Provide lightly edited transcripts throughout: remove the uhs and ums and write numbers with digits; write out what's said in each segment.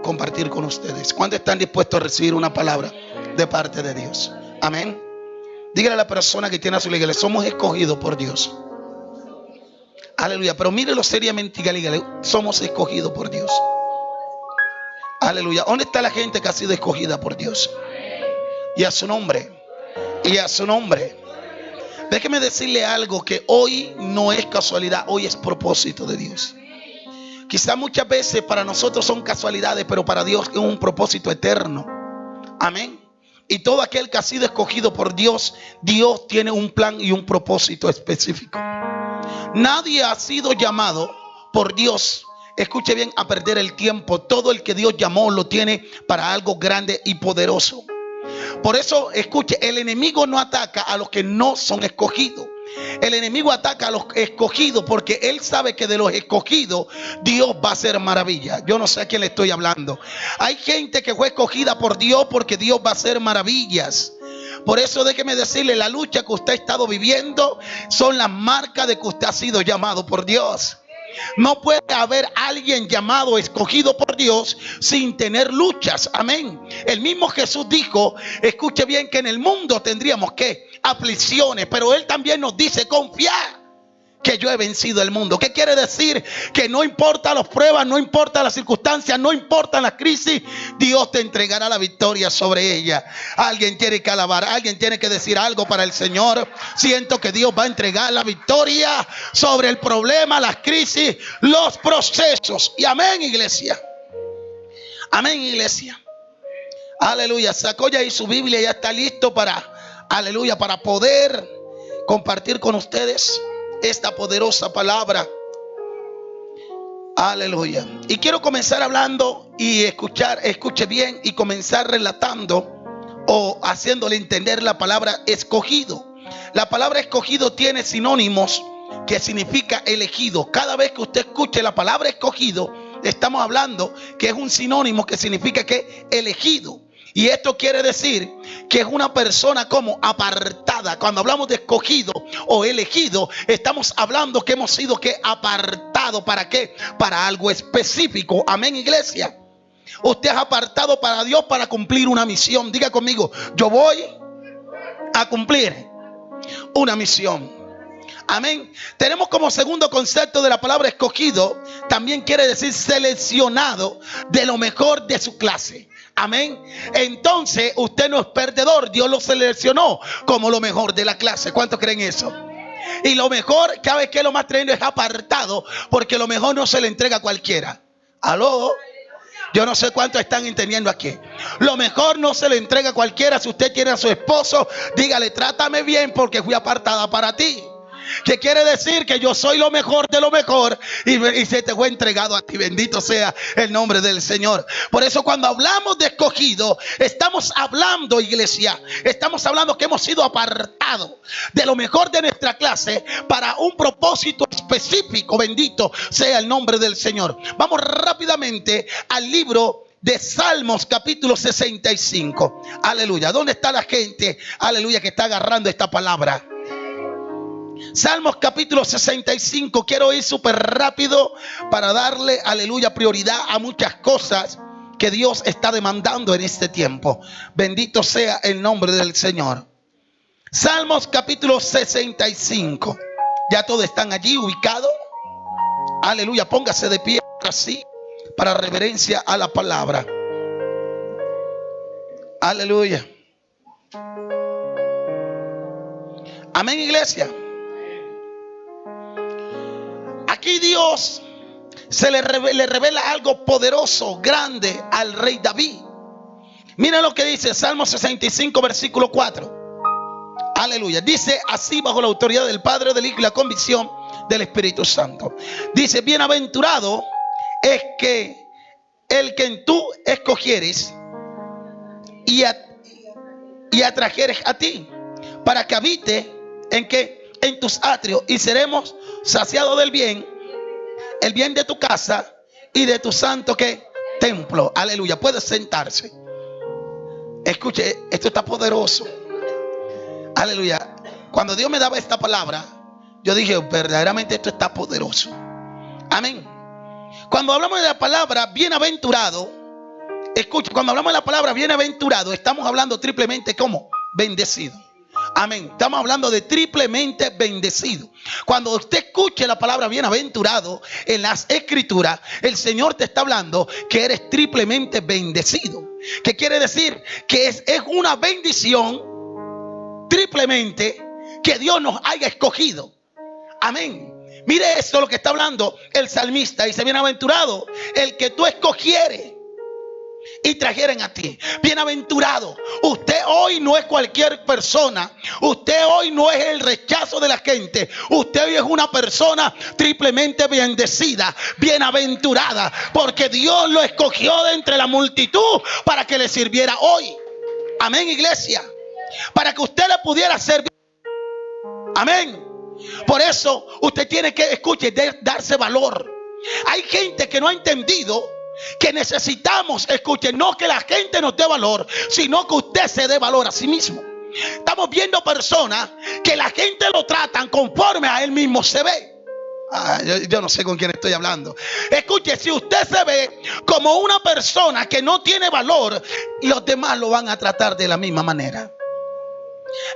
compartir con ustedes. ¿Cuántos están dispuestos a recibir una palabra de parte de Dios? Amén. Dígale a la persona que tiene a su iglesia: somos escogidos por Dios. Aleluya. Pero mírelo seriamente y dígale: somos escogidos por Dios. Aleluya. ¿Dónde está la gente que ha sido escogida por Dios? Y a su nombre. Y a su nombre. Déjeme decirle algo, que hoy no es casualidad, hoy es propósito de Dios. Quizá muchas veces para nosotros son casualidades, pero para Dios es un propósito eterno. Amén. Y todo aquel que ha sido escogido por Dios, Dios tiene un plan y un propósito específico. Nadie ha sido llamado por Dios, escuche bien, a perder el tiempo. Todo el que Dios llamó lo tiene para algo grande y poderoso. Por eso, escuche, el enemigo no ataca a los que no son escogidos. El enemigo ataca a los escogidos porque él sabe que de los escogidos Dios va a hacer maravilla. Yo no sé a quién le estoy hablando. Hay gente que fue escogida por Dios porque Dios va a hacer maravillas. Por eso déjeme decirle, la lucha que usted ha estado viviendo son las marcas de que usted ha sido llamado por Dios. No puede haber alguien llamado, escogido por Dios sin tener luchas. Amén. El mismo Jesús dijo, escuche bien, que en el mundo tendríamos que aflicciones, pero Él también nos dice: confiar que yo he vencido el mundo. ¿Qué quiere decir? Que no importa las pruebas, no importa las circunstancias, no importa las crisis, Dios te entregará la victoria sobre ella. Alguien tiene que alabar, alguien tiene que decir algo para el Señor. Siento que Dios va a entregar la victoria sobre el problema, las crisis, los procesos. Y amén, iglesia. Amén, iglesia. Aleluya. Sacó ya ahí su Biblia, ya está listo para, aleluya, para poder compartir con ustedes esta poderosa palabra. Aleluya. Y quiero comenzar hablando y escuche bien, y comenzar relatando o haciéndole entender la palabra escogido. La palabra escogido tiene sinónimos que significa elegido. Cada vez que usted escuche la palabra escogido, estamos hablando que es un sinónimo que significa que elegido. Y esto quiere decir que es una persona como apartada. Cuando hablamos de escogido o elegido, estamos hablando que hemos sido que apartados. ¿Para qué? Para algo específico. Amén, iglesia. Usted es apartado para Dios para cumplir una misión. Diga conmigo: yo voy a cumplir una misión. Amén. Tenemos como segundo concepto de la palabra escogido, también quiere decir seleccionado de lo mejor de su clase. Amén. Entonces usted no es perdedor. Dios lo seleccionó como lo mejor de la clase. ¿Cuántos creen eso? Y lo mejor, ¿sabe qué? Lo más tremendo es apartado, porque lo mejor no se le entrega a cualquiera. ¿Aló? Yo no sé cuántos están entendiendo aquí. Lo mejor no se le entrega a cualquiera. Si usted tiene a su esposo, dígale: trátame bien porque fui apartada para ti. Que quiere decir que yo soy lo mejor de lo mejor y se te fue entregado a ti. Bendito sea el nombre del Señor. Por eso cuando hablamos de escogido, estamos hablando, iglesia, estamos hablando que hemos sido apartados de lo mejor de nuestra clase para un propósito específico. Bendito sea el nombre del Señor. Vamos rápidamente al libro de Salmos, capítulo 65. Aleluya. ¿Dónde está la gente? Aleluya, que está agarrando esta palabra. Salmos capítulo 65. Quiero ir súper rápido para darle, aleluya, prioridad a muchas cosas que Dios está demandando en este tiempo. Bendito sea el nombre del Señor. Salmos capítulo 65. Ya todos están allí ubicados. Aleluya, póngase de pie así para reverencia a la palabra. Aleluya. Amén, iglesia. Aquí Dios le revela algo poderoso, grande al rey David. Mira lo que dice Salmo 65, versículo 4. Aleluya. Dice así, bajo la autoridad del Padre, del Hijo y la convicción del Espíritu Santo. Dice: bienaventurado es que el que en tú escogieres y atrajeres a ti, para que habite en tus atrios, y seremos saciados del bien, el bien de tu casa y de tu santo templo. Aleluya. Puede sentarse. Escuche, esto está poderoso. Aleluya. Cuando Dios me daba esta palabra, yo dije: verdaderamente esto está poderoso. Amén. Cuando hablamos de la palabra bienaventurado, Escucha, cuando hablamos de la palabra bienaventurado, estamos hablando triplemente como bendecido. Amén. Estamos hablando de triplemente bendecido. Cuando usted escuche la palabra bienaventurado en las escrituras, el Señor te está hablando que eres triplemente bendecido. ¿Qué quiere decir? Que es una bendición triplemente que Dios nos haya escogido. Amén. Mire esto lo que está hablando el salmista. Dice: bienaventurado el que tú escogieres y trajeren a ti. Bienaventurado. Usted hoy no es cualquier persona. Usted hoy no es el rechazo de la gente. Usted hoy es una persona triplemente bendecida, bienaventurada, porque Dios lo escogió de entre la multitud para que le sirviera hoy. Amén, iglesia. Para que usted le pudiera servir. Amén. Por eso usted tiene que, escuche, darse valor. Hay gente que no ha entendido que necesitamos, escuche, no que la gente nos dé valor, sino que usted se dé valor a sí mismo. Estamos viendo personas que la gente lo tratan conforme a él mismo se ve. Yo no sé con quién estoy hablando. Escuche, si usted se ve como una persona que no tiene valor, los demás lo van a tratar de la misma manera.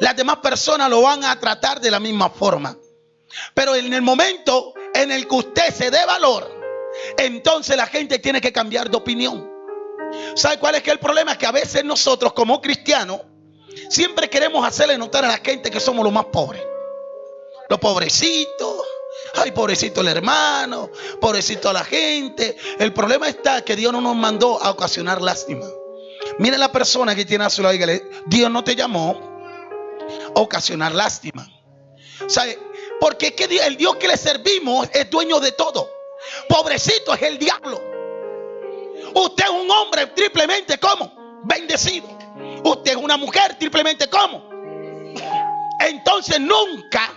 Las demás personas lo van a tratar de la misma forma. Pero en el momento en el que usted se dé valor, entonces la gente tiene que cambiar de opinión. ¿Sabe cuál es el problema? Que a veces nosotros como cristianos siempre queremos hacerle notar a la gente que somos los más pobres. Los pobrecitos. Ay, pobrecito el hermano, pobrecito la gente. El problema está que Dios no nos mandó a ocasionar lástima. Mire la persona que tiene a su lado, dígale: Dios no te llamó a ocasionar lástima. ¿Sabe? Porque es que el Dios que le servimos es dueño de todo. Pobrecito es el diablo. Usted es un hombre triplemente como bendecido. Usted es una mujer triplemente como. Entonces nunca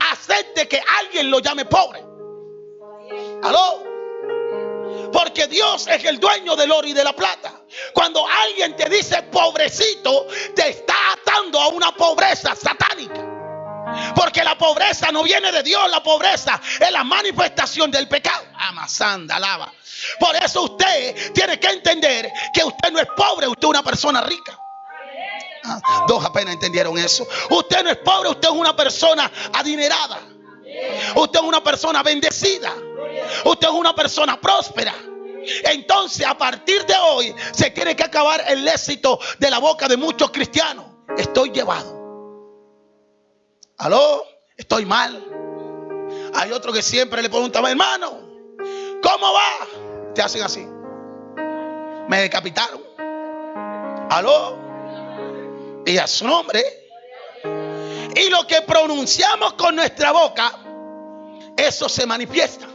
acepte que alguien lo llame pobre. ¿Aló? Porque Dios es el dueño del oro y de la plata. Cuando alguien te dice pobrecito, te está atando a una pobreza satánica. Porque la pobreza no viene de Dios. La pobreza es la manifestación del pecado. Amasanda, alaba. Por eso usted tiene que entender que usted no es pobre, usted es una persona rica. Dos apenas entendieron eso. Usted no es pobre, usted es una persona adinerada. Usted es una persona bendecida. Usted es una persona próspera. Entonces, a partir de hoy se tiene que acabar el éxito de la boca de muchos cristianos. Estoy llevado. ¿Aló? Estoy mal. Hay otro que siempre le pregunta: hermano, ¿cómo va? Te hacen así. Me decapitaron. ¿Aló? Y a su nombre. Y lo que pronunciamos con nuestra boca, eso se manifiesta.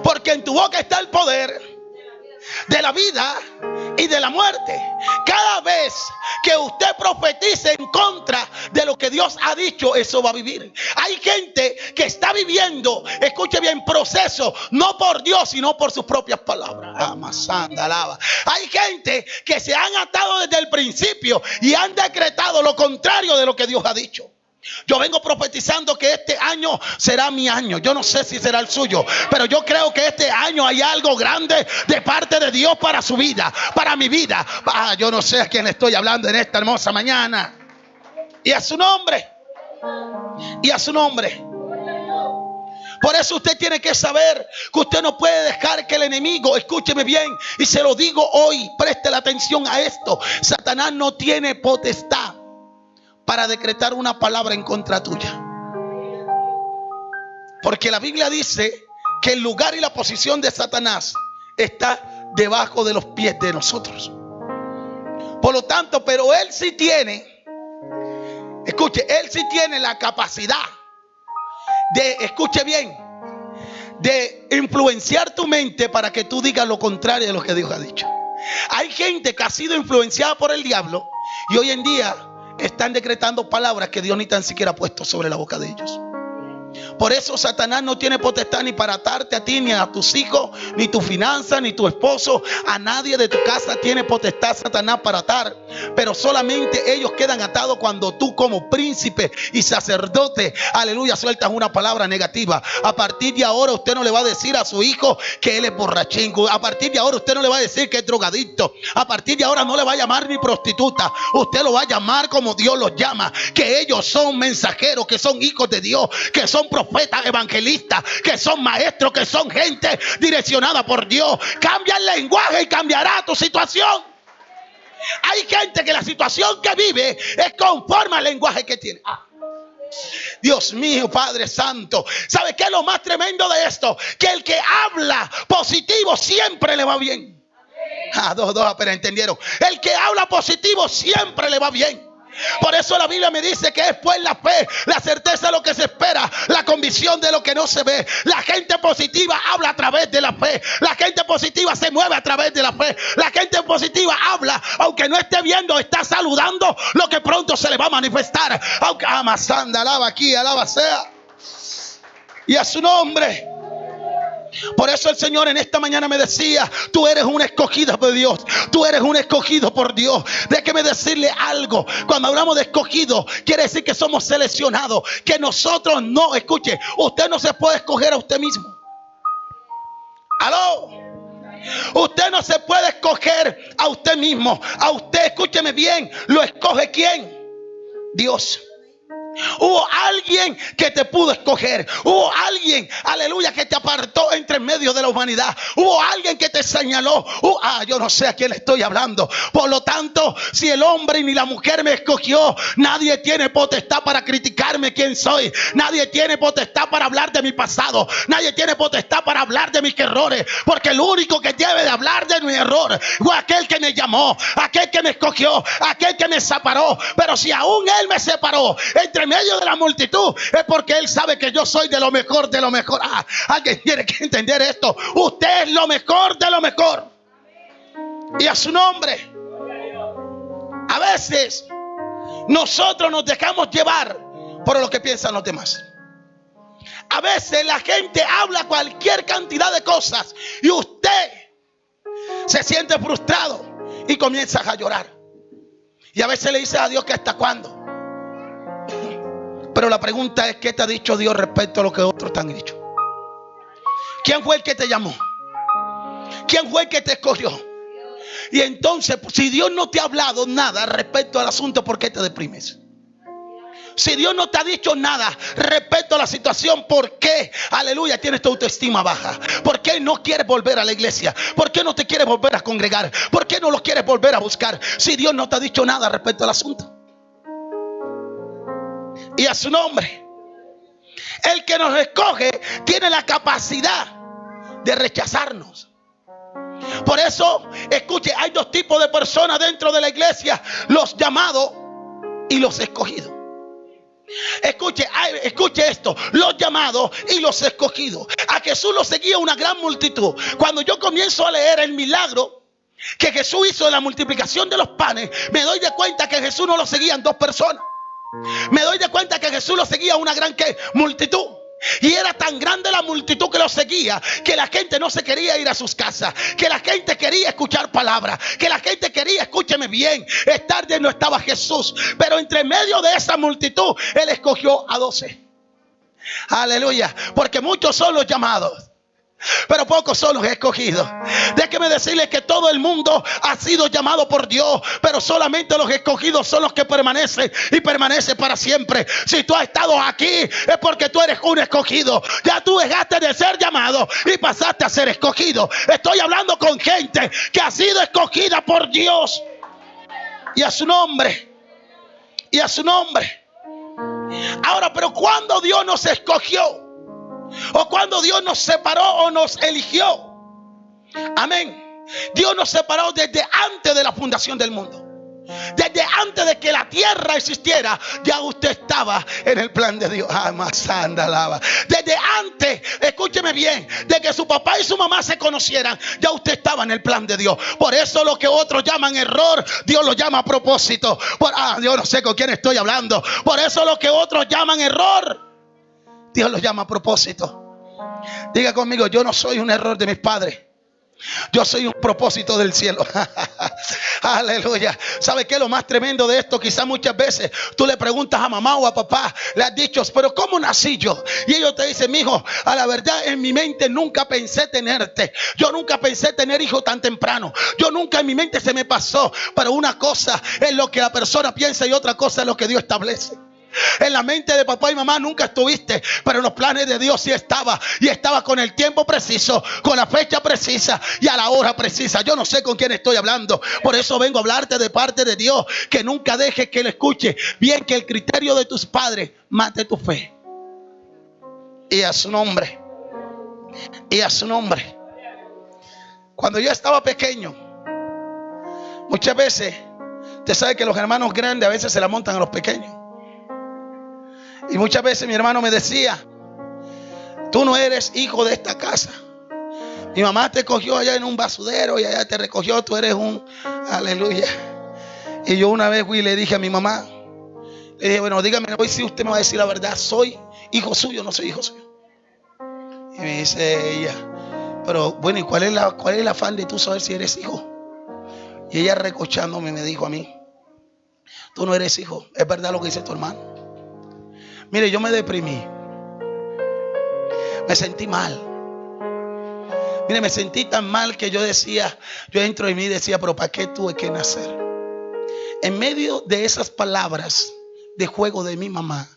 Porque en tu boca está el poder de la vida y de la muerte. Cada vez que usted profetice en contra de lo que Dios ha dicho, eso va a vivir. Hay gente que está viviendo, escuche bien, proceso, no por Dios, sino por sus propias palabras. Amasanda, alaba. Hay gente que se han atado desde el principio y han decretado lo contrario de lo que Dios ha dicho. Yo vengo profetizando que este año será mi año. Yo no sé si será el suyo, pero yo creo que este año hay algo grande de parte de Dios para su vida, para mi vida. Yo no sé a quién le estoy hablando en esta hermosa mañana. Y a su nombre. Y a su nombre. Por eso usted tiene que saber que usted no puede dejar que el enemigo, escúcheme bien, y se lo digo hoy, preste la atención a esto: Satanás no tiene potestad para decretar una palabra en contra tuya. Porque la Biblia dice que el lugar y la posición de Satanás está debajo de los pies de nosotros. Por lo tanto, pero él sí tiene, escuche, él sí tiene la capacidad de, escuche bien, de influenciar tu mente para que tú digas lo contrario de lo que Dios ha dicho. Hay gente que ha sido influenciada por el diablo y hoy en día están decretando palabras que Dios ni tan siquiera ha puesto sobre la boca de ellos. Por eso Satanás no tiene potestad ni para atarte a ti, ni a tus hijos, ni tu finanza, ni tu esposo. A nadie de tu casa tiene potestad Satanás para atar. Pero solamente ellos quedan atados cuando tú, como príncipe y sacerdote, aleluya, sueltas una palabra negativa. A partir de ahora usted no le va a decir a su hijo que él es borrachín. A partir de ahora usted no le va a decir que es drogadicto. A partir de ahora no le va a llamar ni prostituta. Usted lo va a llamar como Dios los llama, que ellos son mensajeros, que son hijos de Dios, que son profetas, evangelistas, que son maestros, que son gente direccionada por Dios. Cambia el lenguaje y cambiará tu situación. Hay gente que la situación que vive es conforme al lenguaje que tiene. Dios mío, Padre Santo. ¿Sabe qué es lo más tremendo de esto? Que el que habla positivo siempre le va bien. Dos apenas entendieron. El que habla positivo siempre le va bien. Por eso la Biblia me dice que es pues la fe, la certeza de lo que se espera, la convicción de lo que no se ve. La gente positiva habla a través de la fe. La gente positiva se mueve a través de la fe. La gente positiva habla, aunque no esté viendo, está saludando lo que pronto se le va a manifestar. Aunque amasanda, alaba aquí, alaba sea. Y a su nombre. Por eso el Señor en esta mañana me decía: tú eres un escogido de Dios. Tú eres un escogido por Dios. Déjeme decirle algo. Cuando hablamos de escogido, quiere decir que somos seleccionados. Que nosotros no, escuche, usted no se puede escoger a usted mismo. ¿Aló? Usted no se puede escoger a usted mismo. A usted, escúcheme bien, ¿lo escoge quién? Dios. Hubo alguien que te pudo escoger. Hubo alguien, aleluya, que te apartó entre medio de la humanidad. Hubo alguien que te señaló. Yo no sé a quién le estoy hablando. Por lo tanto, si el hombre ni la mujer me escogió, nadie tiene potestad para criticarme quién soy. Nadie tiene potestad para hablar de mi pasado. Nadie tiene potestad para hablar de mis errores. Porque el único que debe de hablar de mi error fue aquel que me llamó, aquel que me escogió, aquel que me separó. Pero si aún él me separó entre medio de la multitud, es porque él sabe que yo soy de lo mejor de lo mejor. Alguien tiene que entender esto. Usted es lo mejor de lo mejor. Y a su nombre. A veces nosotros nos dejamos llevar por lo que piensan los demás. A veces la gente habla cualquier cantidad de cosas y usted se siente frustrado y comienza a llorar. Y a veces le dice a Dios que hasta cuándo. Pero la pregunta es: ¿qué te ha dicho Dios respecto a lo que otros te han dicho? ¿Quién fue el que te llamó? ¿Quién fue el que te escogió? Y entonces, si Dios no te ha hablado nada respecto al asunto, ¿por qué te deprimes? Si Dios no te ha dicho nada respecto a la situación, ¿por qué, aleluya, tienes tu autoestima baja? ¿Por qué no quieres volver a la iglesia? ¿Por qué no te quieres volver a congregar? ¿Por qué no lo quieres volver a buscar? Si Dios no te ha dicho nada respecto al asunto. Y a su nombre. El que nos escoge tiene la capacidad de rechazarnos. Por eso, escuche, hay dos tipos de personas dentro de la iglesia: los llamados y los escogidos. Escuche esto: los llamados y los escogidos. A Jesús lo seguía una gran multitud. Cuando yo comienzo a leer el milagro que Jesús hizo de la multiplicación de los panes, me doy de cuenta que Jesús no lo seguían dos personas. Me doy de cuenta que Jesús lo seguía una gran multitud. Y era tan grande la multitud que lo seguía, que la gente no se quería ir a sus casas, que la gente quería escuchar palabras, que la gente quería, escúcheme bien, estar donde no estaba Jesús. Pero entre medio de esa multitud, Él escogió a 12. Aleluya. Porque muchos son los llamados, pero pocos son los escogidos. Déjeme decirles que todo el mundo ha sido llamado por Dios, pero solamente los escogidos son los que permanecen, y permanecen para siempre. Si tú has estado aquí, es porque tú eres un escogido. Ya tú dejaste de ser llamado y pasaste a ser escogido. Estoy hablando con gente que ha sido escogida por Dios. Y a su nombre. Y a su nombre. Ahora, pero cuando Dios nos escogió, o cuando Dios nos separó o nos eligió, amén, Dios nos separó desde antes de la fundación del mundo. Desde antes de que la tierra existiera, ya usted estaba en el plan de Dios. Desde antes, escúcheme bien, de que su papá y su mamá se conocieran, ya usted estaba en el plan de Dios. Por eso lo que otros llaman error, Dios lo llama a propósito. Yo no sé con quién estoy hablando. Por eso lo que otros llaman error, Dios lo llama propósito. Diga conmigo: yo no soy un error de mis padres. Yo soy un propósito del cielo. Aleluya. ¿Sabe qué es lo más tremendo de esto? Quizás muchas veces tú le preguntas a mamá o a papá, le has dicho: pero ¿cómo nací yo? Y ellos te dicen: mijo, a la verdad en mi mente nunca pensé tenerte. Yo nunca pensé tener hijos tan temprano. Yo nunca, en mi mente se me pasó. Pero una cosa es lo que la persona piensa y otra cosa es lo que Dios establece. En la mente de papá y mamá nunca estuviste, pero en los planes de Dios sí estaba. Y estaba con el tiempo preciso, con la fecha precisa y a la hora precisa. Yo no sé con quién estoy hablando. Por eso vengo a hablarte de parte de Dios. Que nunca dejes que Él escuche bien que el criterio de tus padres mate tu fe. Y a su nombre. Y a su nombre. Cuando yo estaba pequeño, muchas veces, usted sabe que los hermanos grandes a veces se la montan a los pequeños. Y muchas veces mi hermano me decía: tú no eres hijo de esta casa. Mi mamá te cogió allá en un basurero y allá te recogió. Tú eres un... Aleluya. Y yo una vez fui y le dije a mi mamá, le dije: bueno, dígame hoy si usted me va a decir la verdad. ¿Soy hijo suyo o no soy hijo suyo? Y me dice ella: pero bueno, ¿y cuál es el afán de tú saber si eres hijo? Y ella, recochándome, me dijo a mí: tú no eres hijo. Es verdad lo que dice tu hermano. Mire, yo me deprimí. Me sentí mal. Mire, me sentí tan mal que yo decía, yo dentro de mí decía: pero ¿para qué tuve que nacer? En medio de esas palabras de juego de mi mamá,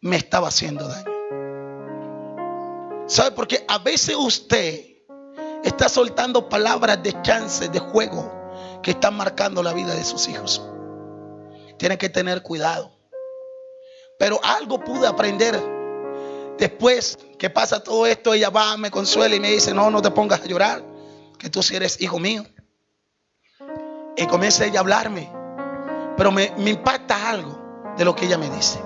me estaba haciendo daño. ¿Sabe? Porque a veces usted está soltando palabras de chance, de juego, que están marcando la vida de sus hijos. Tiene que tener cuidado. Pero algo pude aprender. Después que pasa todo esto, ella va, me consuela y me dice: no te pongas a llorar, que tú sí eres hijo mío. Y comienza ella a hablarme. Pero me impacta algo de lo que ella me dice: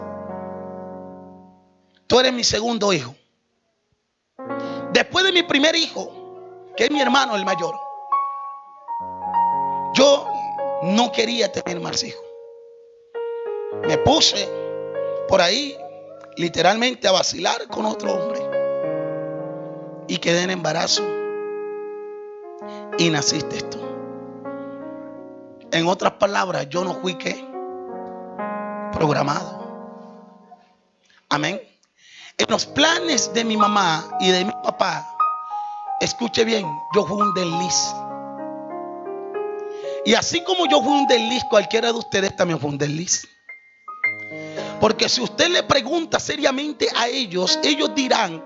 tú eres mi segundo hijo. Después de mi primer hijo, que es mi hermano el mayor, yo no quería tener más hijos. Me puse por ahí literalmente a vacilar con otro hombre y quedé en embarazo y naciste tú. En otras palabras, yo no fui programado. Amén. En los planes de mi mamá y de mi papá, escuche bien, yo fui un desliz. Y así como yo fui un desliz, cualquiera de ustedes también fue un desliz. Porque si usted le pregunta seriamente a ellos, ellos dirán: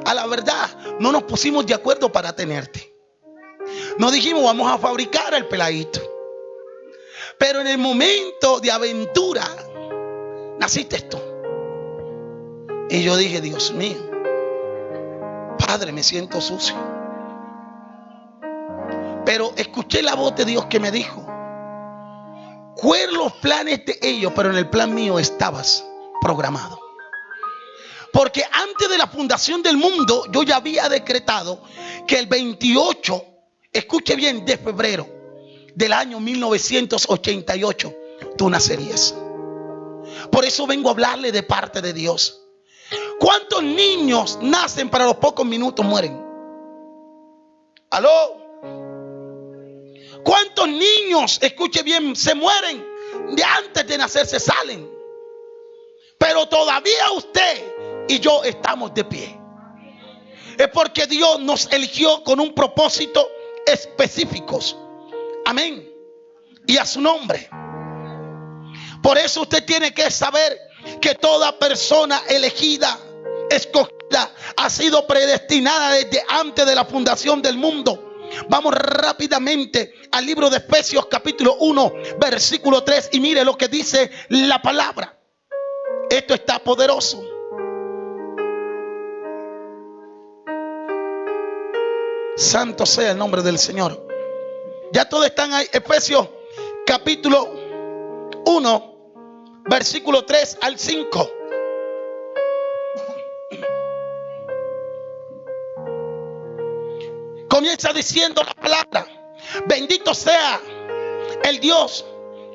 a la verdad, no nos pusimos de acuerdo para tenerte. No dijimos: vamos a fabricar al peladito. Pero en el momento de aventura, naciste tú. Y yo dije: Dios mío, Padre, me siento sucio. Pero escuché la voz de Dios que me dijo: fueron los planes de ellos, pero en el plan mío estabas programado. Porque antes de la fundación del mundo, yo ya había decretado que el 28, escuche bien, de febrero del año 1988, tú nacerías. Por eso vengo a hablarle de parte de Dios. ¿Cuántos niños nacen, para los pocos minutos mueren? ¿Aló? ¿Cuántos niños, escuche bien, se mueren de antes de nacer, se salen? Pero todavía usted y yo estamos de pie. Es porque Dios nos eligió con un propósito específico. Amén. Y a su nombre. Por eso usted tiene que saber que toda persona elegida, escogida, ha sido predestinada desde antes de la fundación del mundo. Vamos rápidamente al libro de Efesios capítulo 1 versículo 3 y mire lo que dice la palabra. Esto está poderoso. Santo sea el nombre del Señor. Ya todos están ahí. Efesios capítulo 1 versículo 3 al 5. Comienza diciendo la palabra: bendito sea el Dios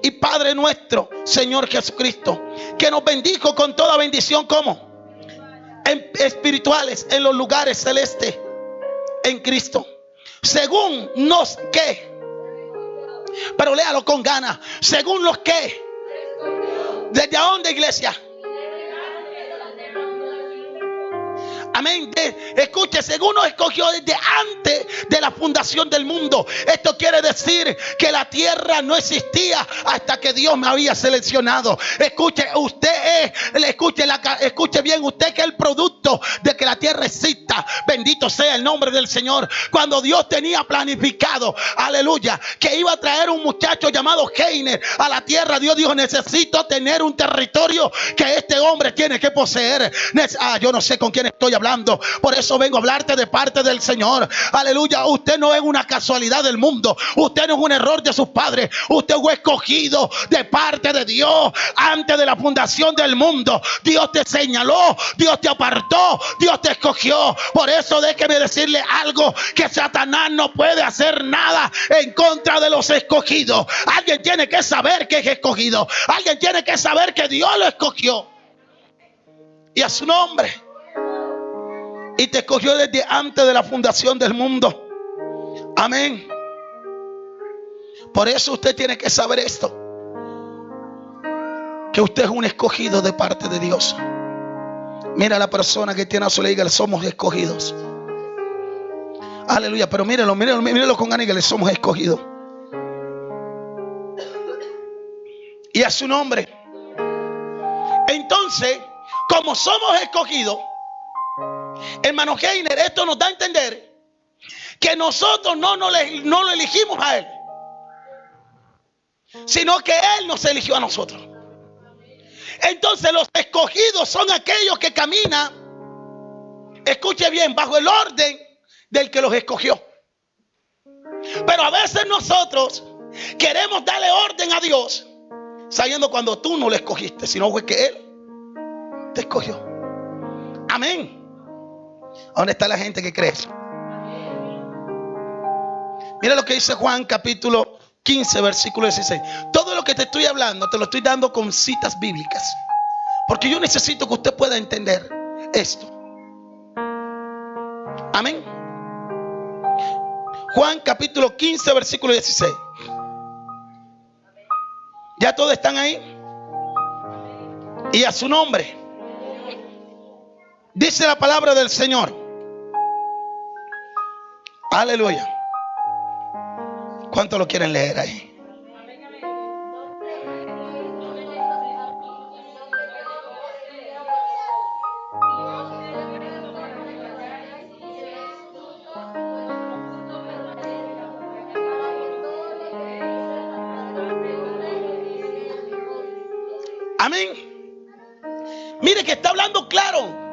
y Padre nuestro, Señor Jesucristo, que nos bendijo con toda bendición. ¿Cómo? espirituales en los lugares celestes en Cristo. Según los que, pero léalo con ganas. Según los que, ¿desde dónde, iglesia? Amén. Escuche, según nos escogió desde antes de la fundación del mundo. Esto quiere decir que la tierra no existía hasta que Dios me había seleccionado. Escuche, usted escuche bien, usted que es el producto de que la tierra exista. Bendito sea el nombre del Señor. Cuando Dios tenía planificado, aleluya, que iba a traer un muchacho llamado Heiner a la tierra, Dios dijo: necesito tener un territorio que este hombre tiene que poseer. Yo no sé con quién estoy hablando. Por eso vengo a hablarte de parte del Señor. Aleluya. Usted no es una casualidad del mundo. Usted no es un error de sus padres. Usted fue escogido de parte de Dios antes de la fundación del mundo. Dios te señaló, Dios te apartó, Dios te escogió. Por eso déjeme decirle algo: que Satanás no puede hacer nada en contra de los escogidos. Alguien tiene que saber que es escogido. Alguien tiene que saber que Dios lo escogió. Y a su nombre. Y te escogió desde antes de la fundación del mundo. Amén. Por eso usted tiene que saber esto: que usted es un escogido de parte de Dios. Mira a la persona que tiene a su lado: somos escogidos. Aleluya. Pero mírelo con ganas, que somos escogidos. Y a su nombre. Entonces, como somos escogidos, hermano Heiner, esto nos da a entender que nosotros no lo elegimos a él, sino que él nos eligió a nosotros. Entonces los escogidos son aquellos que caminan, escuche bien, bajo el orden del que los escogió. Pero a veces nosotros queremos darle orden a Dios, sabiendo cuando tú no lo escogiste, sino fue que él te escogió. Amén. ¿Dónde está la gente que cree eso? Mira lo que dice Juan capítulo 15 versículo 16. Todo lo que te estoy hablando te lo estoy dando con citas bíblicas, porque yo necesito que usted pueda entender esto. Amén. Juan capítulo 15 versículo 16. ¿Ya todos están ahí? Y a su nombre. Dice la palabra del Señor. Aleluya. ¿Cuántos lo quieren leer ahí? Amén. Mire que está hablando claro.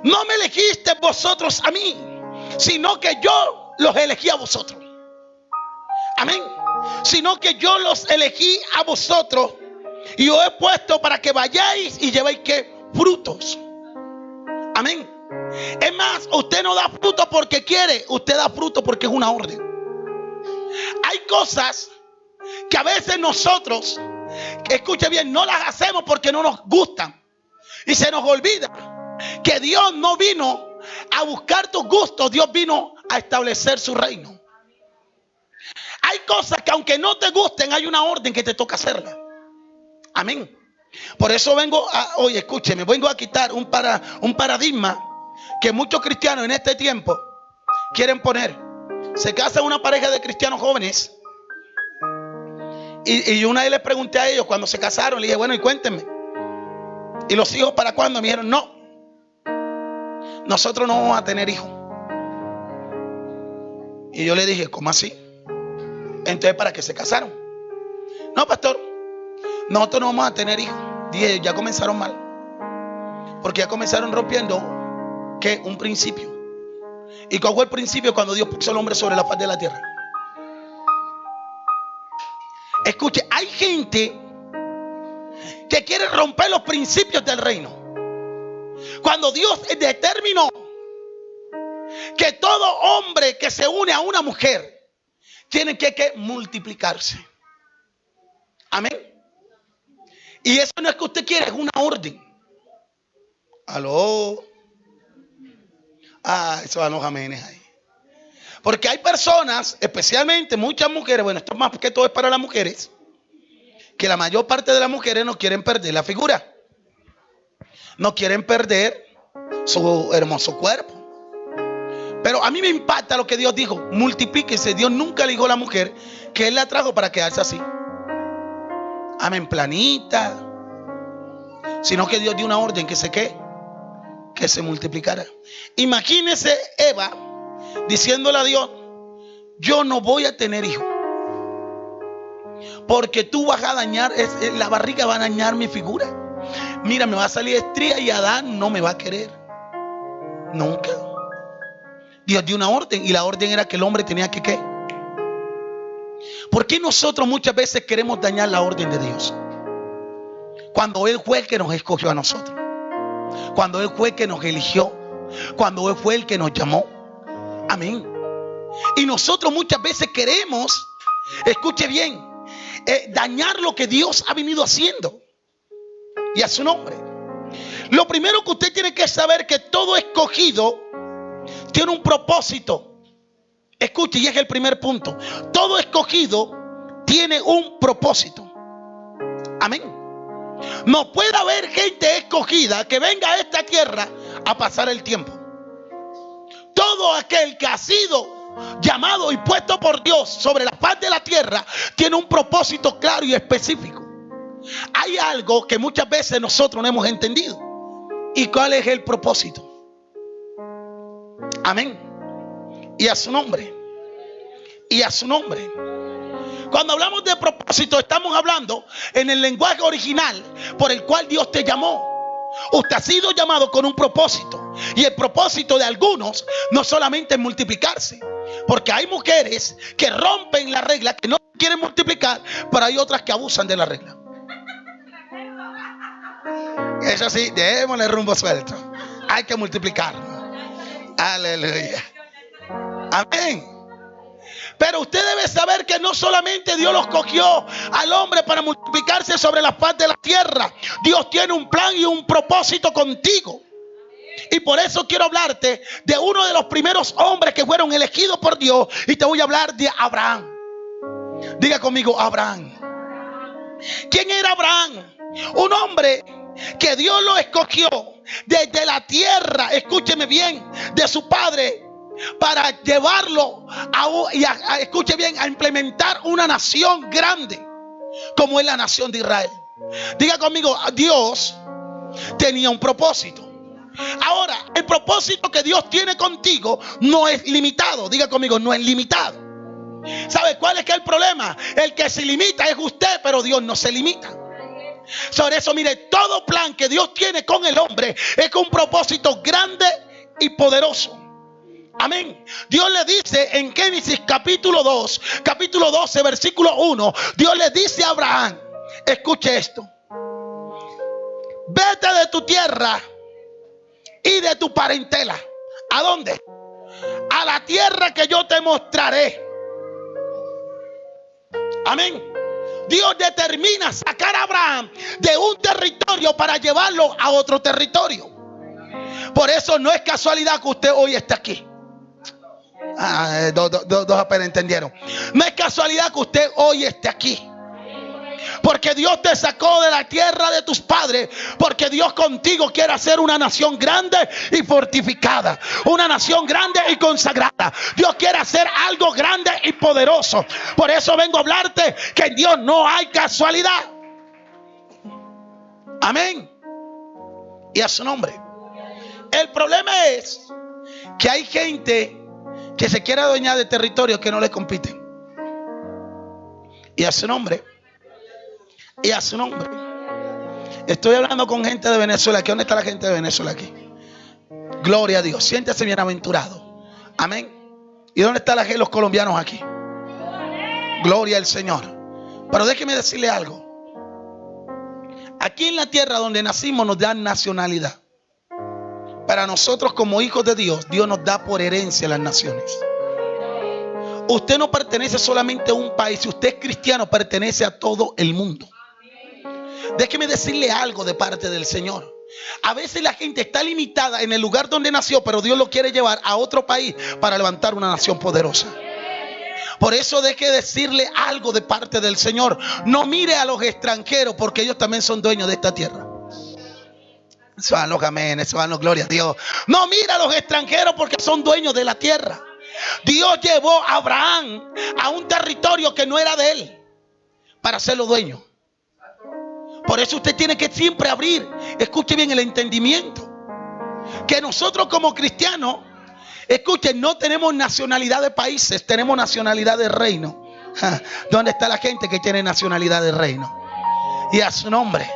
No me elegiste vosotros a mí, sino que yo los elegí a vosotros. Amén. Sino que yo los elegí a vosotros y os he puesto para que vayáis y llevéis ¿qué? Frutos. Amén. Es más, usted no da fruto porque quiere, usted da fruto porque es una orden. Hay cosas que a veces nosotros, escuche bien, no las hacemos porque no nos gustan. Y se nos olvida que Dios no vino a buscar tus gustos, Dios vino a establecer su reino. Hay cosas que aunque no te gusten, hay una orden que te toca hacerla. Amén. Por eso hoy escúcheme, vengo a quitar un paradigma que muchos cristianos en este tiempo quieren poner. Se casa una pareja de cristianos jóvenes y una vez les pregunté a ellos cuando se casaron, le dije, bueno, y cuéntenme, ¿y los hijos para cuándo? Me dijeron, no, nosotros no vamos a tener hijos. Y yo le dije, ¿cómo así? Entonces, ¿para qué se casaron? No, pastor, nosotros no vamos a tener hijos. Dije, ya comenzaron mal, porque ya comenzaron rompiendo ¿qué? Un principio. ¿Y cuál fue el principio? Cuando Dios puso al hombre sobre la faz de la tierra. Escuche, hay gente que quiere romper los principios del reino, cuando Dios determinó que todo hombre que se une a una mujer tiene que multiplicarse. Amén. Y eso no es que usted quiera, es una orden. Aló. Eso van los amenes ahí. Porque hay personas, especialmente muchas mujeres, bueno, esto más que todo es para las mujeres, que la mayor parte de las mujeres no quieren perder la figura. No quieren perder su hermoso cuerpo. Pero a mí me impacta lo que Dios dijo: multiplíquense. Dios nunca le dijo a la mujer que Él la trajo para quedarse así, amén, planita, sino que Dios dio una orden que que se multiplicara. Imagínese Eva diciéndole a Dios: yo no voy a tener hijo porque tú vas a dañar, la barriga va a dañar mi figura. Mira, me va a salir estría y Adán no me va a querer nunca. Dios dio una orden, y la orden era que el hombre tenía que ¿qué? ¿Por qué nosotros muchas veces queremos dañar la orden de Dios? Cuando Él fue el que nos escogió a nosotros, cuando Él fue el que nos eligió, cuando Él fue el que nos llamó. Amén. Y nosotros muchas veces queremos, escuche bien, dañar lo que Dios ha venido haciendo. Y a su nombre. Lo primero que usted tiene que saber, que todo escogido tiene un propósito. Escuche, y es el primer punto. Todo escogido tiene un propósito. Amén. No puede haber gente escogida que venga a esta tierra a pasar el tiempo. Todo aquel que ha sido llamado y puesto por Dios sobre la faz de la tierra tiene un propósito claro y específico. Hay algo que muchas veces nosotros no hemos entendido. ¿Y cuál es el propósito? Amén. Y a su nombre. Y a su nombre. Cuando hablamos de propósito, estamos hablando en el lenguaje original por el cual Dios te llamó. Usted ha sido llamado con un propósito. Y el propósito de algunos no solamente es multiplicarse, porque hay mujeres que rompen la regla, que no quieren multiplicar, pero hay otras que abusan de la regla. Eso sí, démosle rumbo suelto. Hay que multiplicar. Aleluya. Amén. Pero usted debe saber que no solamente Dios los cogió al hombre para multiplicarse sobre la faz de la tierra. Dios tiene un plan y un propósito contigo. Y por eso quiero hablarte de uno de los primeros hombres que fueron elegidos por Dios. Y te voy a hablar de Abraham. Diga conmigo, Abraham. ¿Quién era Abraham? Un hombre que Dios lo escogió desde la tierra, escúcheme bien, de su padre, para llevarlo escuche bien, a implementar una nación grande como es la nación de Israel. Diga conmigo, Dios tenía un propósito. Ahora, el propósito que Dios tiene contigo no es limitado. Diga conmigo, no es limitado. ¿Sabe cuál es el problema? El que se limita es usted, pero Dios no se limita. Sobre eso, mire, todo plan que Dios tiene con el hombre es con un propósito grande y poderoso. Amén. Dios le dice en Génesis capítulo 12, versículo 1, Dios le dice a Abraham, escuche esto: vete de tu tierra y de tu parentela. ¿A dónde? A la tierra que yo te mostraré. Amén. Dios determina sacar a Abraham de un territorio para llevarlo a otro territorio. Por eso no es casualidad que usted hoy esté aquí. Dos apenas entendieron. No es casualidad que usted hoy esté aquí, porque Dios te sacó de la tierra de tus padres, porque Dios contigo quiere hacer una nación grande y fortificada, una nación grande y consagrada. Dios quiere hacer algo grande y poderoso. Por eso vengo a hablarte que en Dios no hay casualidad. Amén. Y a su nombre. El problema es que hay gente que se quiere adueñar de territorios que no le compiten. Y a su nombre. Y a su nombre. Estoy hablando con gente de Venezuela. ¿Aquí dónde está la gente de Venezuela aquí? Gloria a Dios. Siéntese bienaventurado. Amén. ¿Y dónde están los colombianos aquí? Gloria al Señor. Pero déjeme decirle algo. Aquí en la tierra donde nacimos nos dan nacionalidad. Para nosotros como hijos de Dios, Dios nos da por herencia las naciones. Usted no pertenece solamente a un país. Si usted es cristiano, pertenece a todo el mundo. Déjeme decirle algo de parte del Señor. A veces la gente está limitada en el lugar donde nació, pero Dios lo quiere llevar a otro país para levantar una nación poderosa. Por eso deje decirle algo de parte del Señor. No mire a los extranjeros, porque ellos también son dueños de esta tierra. Eso van los amén, eso van los gloria a Dios. No mire a los extranjeros porque son dueños de la tierra. Dios llevó a Abraham a un territorio que no era de él para hacerlo dueño. Por eso usted tiene que siempre abrir, escuche bien, el entendimiento. Que nosotros como cristianos, escuchen, no tenemos nacionalidad de países, tenemos nacionalidad de reino. ¿Dónde está la gente que tiene nacionalidad de reino? Y a su nombre,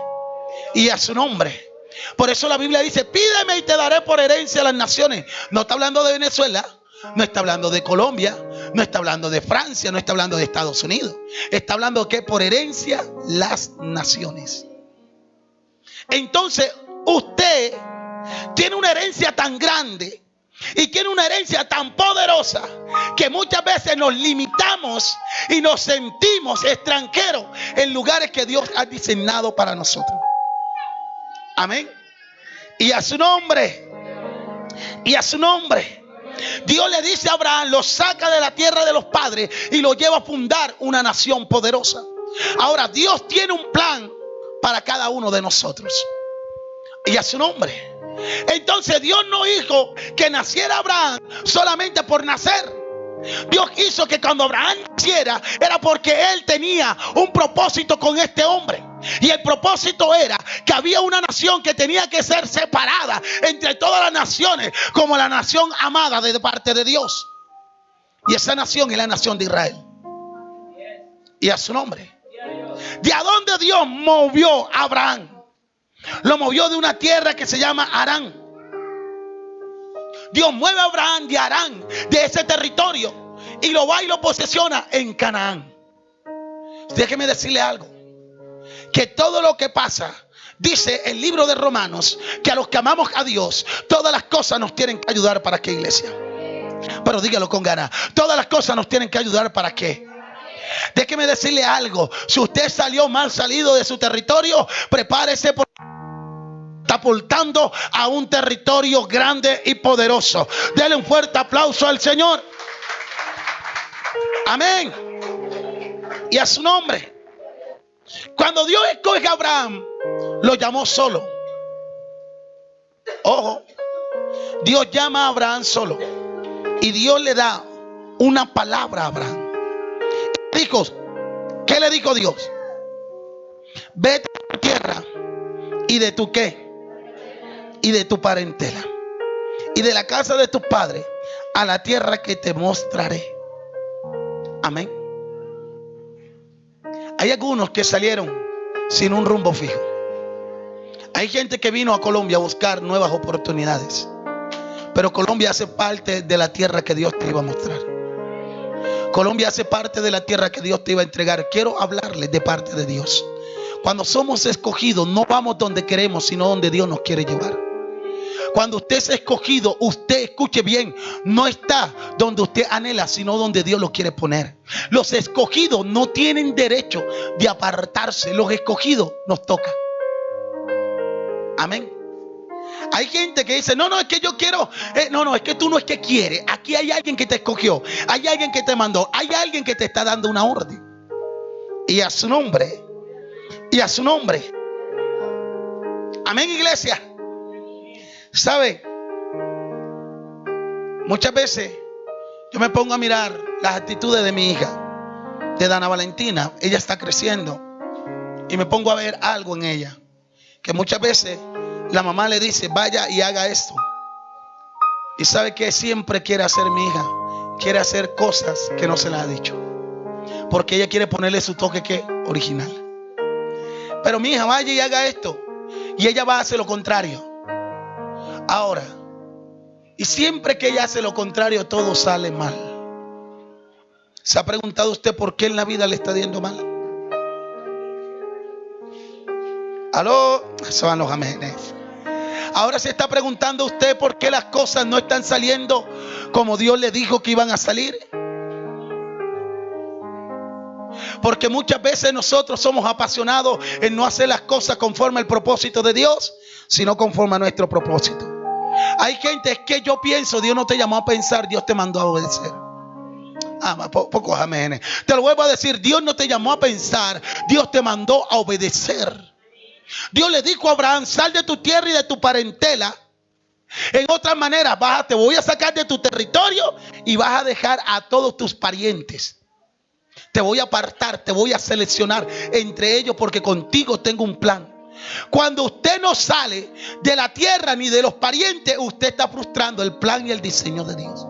y a su nombre. Por eso la Biblia dice, pídeme y te daré por herencia a las naciones. No está hablando de Venezuela, no está hablando de Colombia, no está hablando de Francia, no está hablando de Estados Unidos. Está hablando que por herencia las naciones. Entonces usted tiene una herencia tan grande y tiene una herencia tan poderosa que muchas veces nos limitamos y nos sentimos extranjeros en lugares que Dios ha diseñado para nosotros. Amén. Y a su nombre, y a su nombre, Dios le dice a Abraham, lo saca de la tierra de los padres y lo lleva a fundar una nación poderosa. Ahora Dios tiene un plan para cada uno de nosotros. Y a su nombre. Entonces Dios no hizo que naciera Abraham solamente por nacer. Dios hizo que cuando Abraham naciera era porque él tenía un propósito con este hombre. Y el propósito era que había una nación que tenía que ser separada entre todas las naciones como la nación amada de parte de Dios. Y esa nación es la nación de Israel. Y a su nombre. ¿De a dónde Dios movió a Abraham? Lo movió de una tierra que se llama Harán. Dios mueve a Abraham de Harán, de ese territorio, y lo va y lo posesiona en Canaán. Déjeme decirle algo, que todo lo que pasa, dice el libro de Romanos, que a los que amamos a Dios, todas las cosas nos tienen que ayudar. ¿Para qué, iglesia? Pero dígalo con ganas. Todas las cosas nos tienen que ayudar. ¿Para qué? Déjeme decirle algo. Si usted salió mal salido de su territorio, prepárese, porque está aportando a un territorio grande y poderoso. Dele un fuerte aplauso al Señor. Amén. Y a su nombre. Cuando Dios escoge a Abraham, lo llamó solo. Ojo, Dios llama a Abraham solo. Y Dios le da una palabra a Abraham. ¿Qué le dijo Dios? Vete a tu tierra y de tu qué, y de tu parentela y de la casa de tus padres a la tierra que te mostraré. Amén. Hay algunos que salieron sin un rumbo fijo. Hay gente que vino a Colombia a buscar nuevas oportunidades, pero Colombia hace parte de la tierra que Dios te iba a mostrar. Colombia hace parte de la tierra que Dios te iba a entregar. Quiero hablarles de parte de Dios. Cuando somos escogidos, no vamos donde queremos, sino donde Dios nos quiere llevar. Cuando usted es escogido, usted, escuche bien, no está donde usted anhela, sino donde Dios lo quiere poner. Los escogidos no tienen derecho de apartarse. Los escogidos nos toca. Amén. Hay gente que dice, no, es que yo quiero. No, es que tú no es que quieres. Aquí hay alguien que te escogió. Hay alguien que te mandó. Hay alguien que te está dando una orden. Y a su nombre. Y a su nombre. Amén, iglesia. ¿Sabe? Muchas veces yo me pongo a mirar las actitudes de mi hija, de Dana Valentina. Ella está creciendo. Y me pongo a ver algo en ella. Que muchas veces la mamá le dice, vaya y haga esto. Y sabe que siempre quiere hacer mi hija. Quiere hacer cosas que no se le ha dicho. Porque ella quiere ponerle su toque que original. Pero mi hija, vaya y haga esto. Y ella va a hacer lo contrario. Ahora, y siempre que ella hace lo contrario, todo sale mal. ¿Se ha preguntado usted por qué en la vida le está yendo mal? Aló, eso van los amenes. Ahora se está preguntando usted por qué las cosas no están saliendo como Dios le dijo que iban a salir. Porque muchas veces nosotros somos apasionados en no hacer las cosas conforme al propósito de Dios, sino conforme a nuestro propósito. Hay gente, es que yo pienso, Dios no te llamó a pensar, Dios te mandó a obedecer. Pocos amenes. Te lo vuelvo a decir, Dios no te llamó a pensar, Dios te mandó a obedecer. Dios le dijo a Abraham, sal de tu tierra y de tu parentela. En otras maneras, te voy a sacar de tu territorio y vas a dejar a todos tus parientes. Te voy a apartar, te voy a seleccionar entre ellos porque contigo tengo un plan. Cuando usted no sale de la tierra ni de los parientes, usted está frustrando el plan y el diseño de Dios.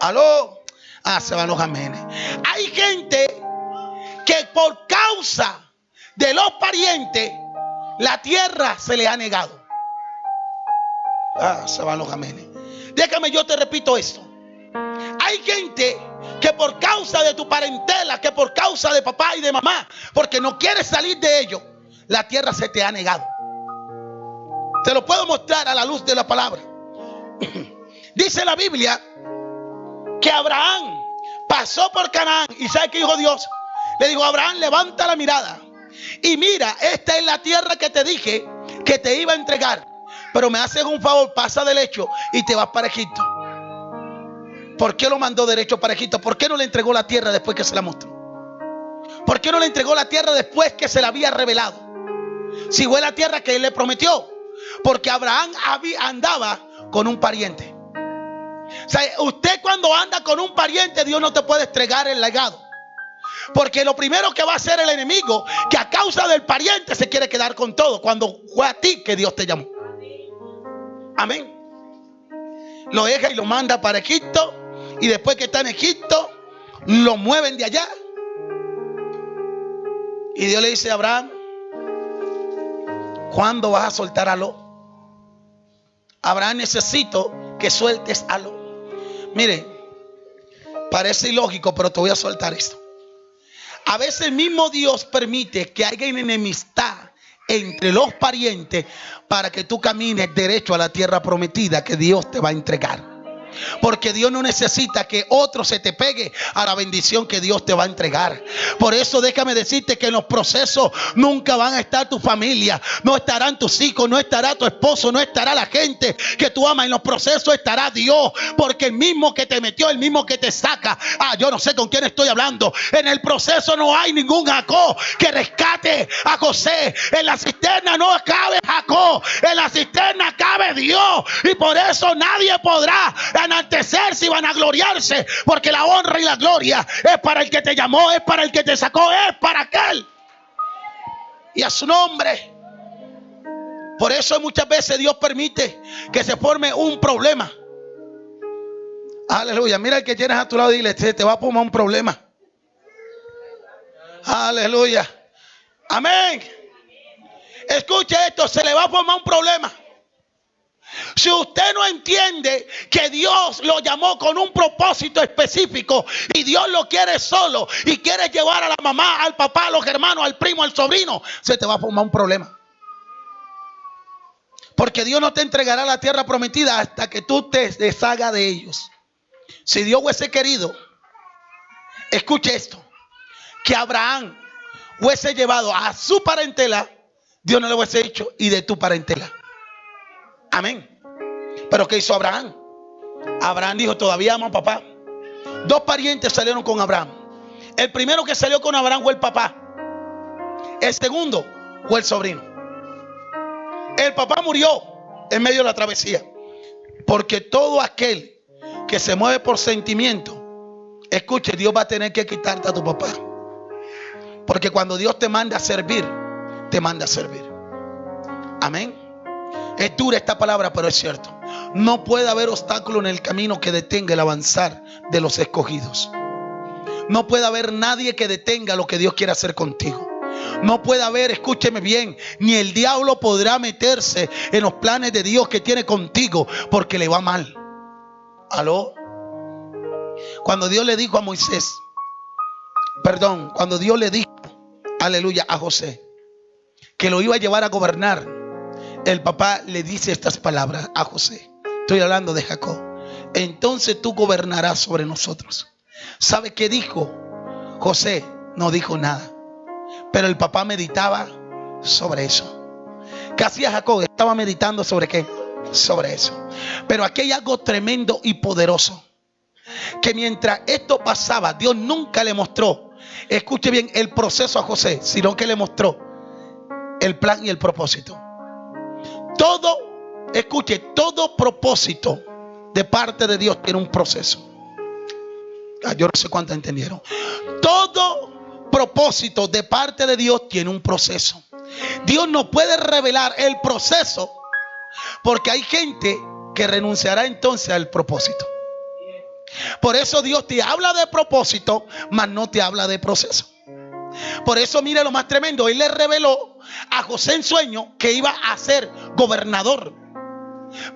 ¿Aló? Se van los amenes. Hay gente que por causa de los parientes la tierra se le ha negado. Se van los amenes. Déjame, yo te repito esto. Hay gente que por causa de tu parentela, que por causa de papá y de mamá, porque no quieres salir de ello, la tierra se te ha negado. Te lo puedo mostrar a la luz de la palabra. Dice la Biblia que Abraham pasó por Canaán. ¿Y sabe qué dijo Dios? Le dijo a Abraham, levanta la mirada y mira, esta es la tierra que te dije que te iba a entregar. Pero me haces un favor, pasa derecho y te vas para Egipto. ¿Por qué lo mandó derecho para Egipto? ¿Por qué no le entregó la tierra después que se la mostró? ¿Por qué no le entregó la tierra después que se la había revelado? Si fue la tierra que él le prometió. Porque Abraham andaba con un pariente. O sea, usted cuando anda con un pariente, Dios no te puede entregar el legado. Porque lo primero que va a hacer el enemigo, que a causa del pariente se quiere quedar con todo, cuando fue a ti que Dios te llamó. Amén. Lo deja y lo manda para Egipto. Y después que está en Egipto, lo mueven de allá. Y Dios le dice a Abraham, ¿cuándo vas a soltar a Lot? Abraham, necesito que sueltes a Lot. Mire, parece ilógico, pero te voy a soltar esto. A veces el mismo Dios permite que haya enemistad entre los parientes para que tú camines derecho a la tierra prometida que Dios te va a entregar. Porque Dios no necesita que otro se te pegue a la bendición que Dios te va a entregar. Por eso déjame decirte que en los procesos nunca van a estar tu familia, no estarán tus hijos, no estará tu esposo, no estará la gente que tú amas. En los procesos estará Dios, porque el mismo que te metió, el mismo que te saca. Yo no sé con quién estoy hablando. En el proceso no hay ningún Jacob que rescate a José. En la cisterna no cabe Jacob, en la cisterna cabe Dios. Y por eso nadie podrá enaltecerse y vanagloriarse, porque la honra y la gloria es para el que te llamó, es para el que te sacó, es para aquel y a su nombre. Por eso muchas veces Dios permite que se forme un problema. Aleluya. Mira el que tienes a tu lado y dile, te va a formar un problema. Aleluya. Amén. Escuche esto, se le va a formar un problema. Si usted no entiende que Dios lo llamó con un propósito específico y Dios lo quiere solo y quiere llevar a la mamá, al papá, a los hermanos, al primo, al sobrino, se te va a formar un problema. Porque Dios no te entregará la tierra prometida hasta que tú te deshagas de ellos. Si Dios hubiese querido, escuche esto, que Abraham hubiese llevado a su parentela, Dios no le hubiese dicho y de tu parentela. Amén. Pero ¿qué hizo Abraham? Abraham dijo, todavía amo a papá. Dos parientes salieron con Abraham. El primero que salió con Abraham fue el papá. El segundo fue el sobrino. El papá murió en medio de la travesía. Porque todo aquel que se mueve por sentimiento, escuche, Dios va a tener que quitarte a tu papá. Porque cuando Dios te manda a servir, te manda a servir. Amén. Es dura esta palabra, pero es cierto. No puede haber obstáculo en el camino que detenga el avanzar de los escogidos. No puede haber nadie que detenga lo que Dios quiere hacer contigo. No puede haber, escúcheme bien, ni el diablo podrá meterse en los planes de Dios que tiene contigo porque le va mal. ¿Aló? Cuando Dios le dijo a Moisés, cuando Dios le dijo, aleluya, a José, que lo iba a llevar a gobernar, el papá le dice estas palabras a José. Estoy hablando de Jacob. Entonces tú gobernarás sobre nosotros. ¿Sabe qué dijo José no dijo nada, pero el papá meditaba sobre eso. ¿Qué hacía Jacob? Estaba meditando sobre qué, sobre eso. Pero aquí hay algo tremendo y poderoso, que mientras esto pasaba, Dios nunca le mostró, escuche bien, el proceso a José, sino que le mostró el plan y el propósito. Todo, escuche, todo propósito de parte de Dios tiene un proceso. Yo no sé cuántos entendieron. Todo propósito de parte de Dios tiene un proceso. Dios no puede revelar el proceso, porque hay gente que renunciará entonces al propósito. Por eso Dios te habla de propósito, mas no te habla de proceso. Por eso mire lo más tremendo, Él le reveló a José en sueño que iba a ser gobernador,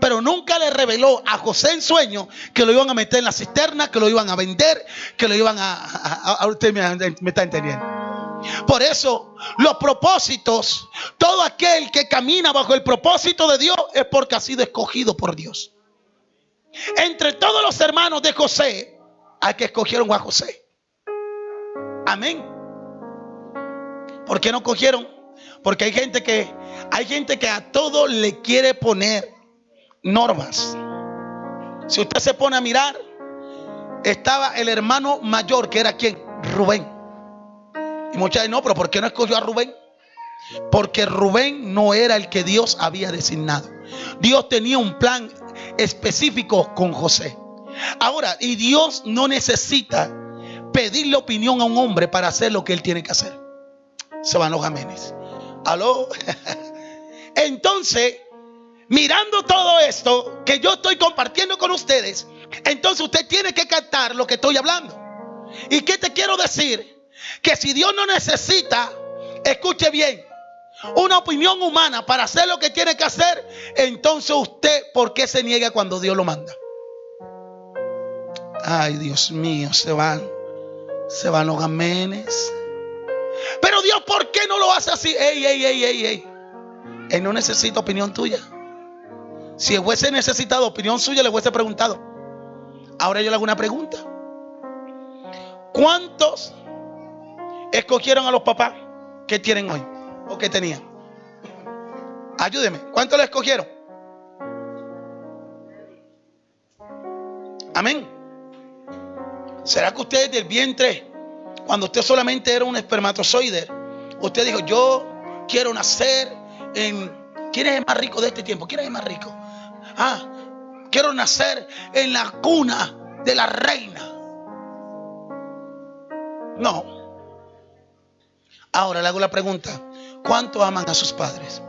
pero nunca le reveló a José en sueño que lo iban a meter en la cisterna, que lo iban a vender, que lo iban a usted me está entendiendo. Por eso los propósitos, todo aquel que camina bajo el propósito de Dios es porque ha sido escogido por Dios. Entre todos los hermanos de José, hay que escogieron a José. Amén. ¿Por qué no cogieron? Porque hay gente que a todo le quiere poner normas. Si usted se pone a mirar, estaba el hermano mayor, que era ¿quién? Rubén. Y muchas veces no, pero ¿por qué no escogió a Rubén? Porque Rubén no era el que Dios había designado. Dios tenía un plan específico con José. Ahora, y Dios no necesita pedirle opinión a un hombre para hacer lo que él tiene que hacer. Se van los amenes. ¿Aló? Entonces, mirando todo esto que yo estoy compartiendo con ustedes, entonces usted tiene que captar lo que estoy hablando. ¿Y qué te quiero decir? Que si Dios no necesita, escuche bien, una opinión humana para hacer lo que tiene que hacer, entonces usted, ¿por qué se niega cuando Dios lo manda? Ay, Dios mío, se van los amenes. Pero Dios, ¿por qué no lo hace así? Ey. Él no necesita opinión tuya. Si el hubiese necesitado opinión suya, le hubiese preguntado. Ahora yo le hago una pregunta. ¿Cuántos escogieron a los papás que tienen hoy o que tenían? Ayúdeme, ¿cuántos le escogieron? Amén. ¿Será que usted desde el vientre, cuando usted solamente era un espermatozoide, usted dijo, yo quiero nacer en... ¿Quién es el más rico de este tiempo? ¿Quién es el más rico? Quiero nacer en la cuna de la reina. No. Ahora le hago la pregunta, ¿cuánto aman a sus padres?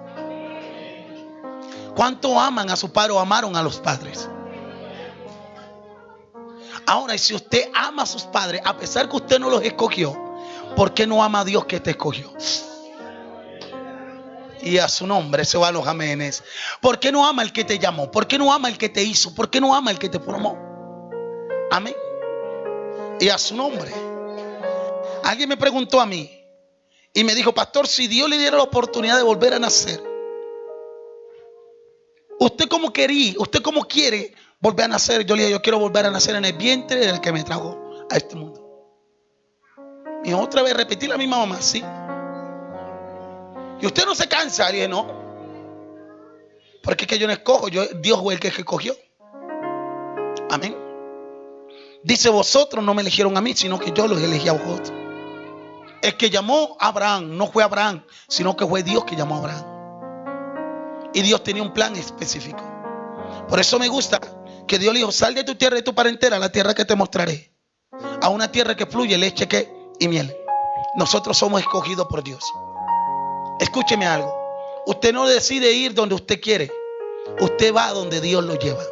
¿Cuánto aman a su padre o amaron a los padres? Ahora, si usted ama a sus padres, a pesar que usted no los escogió, ¿por qué no ama a Dios que te escogió? Y a su nombre se van los amenes. ¿Por qué no ama el que te llamó? ¿Por qué no ama el que te hizo? ¿Por qué no ama el que te formó? Amén. Y a su nombre. Alguien me preguntó a mí y me dijo, pastor, si Dios le diera la oportunidad de volver a nacer, ¿usted cómo quiere volver a nacer? Yo le dije, yo quiero volver a nacer en el vientre del que me trajo a este mundo. Y otra vez repetí la misma mamá, sí. Y usted no se cansa. Le dije, no, porque es que yo no escojo, Dios fue el que escogió. Amén. Dice, vosotros no me eligieron a mí, sino que yo los elegí a vosotros. El que llamó a Abraham no fue Abraham, sino que fue Dios que llamó a Abraham. Y Dios tenía un plan específico. Por eso me gusta que Dios le dijo, sal de tu tierra y de tu parentela a la tierra que te mostraré, a una tierra que fluye leche y miel. Nosotros somos escogidos por Dios. Escúcheme algo. Usted no decide ir donde usted quiere. Usted va donde Dios lo lleva.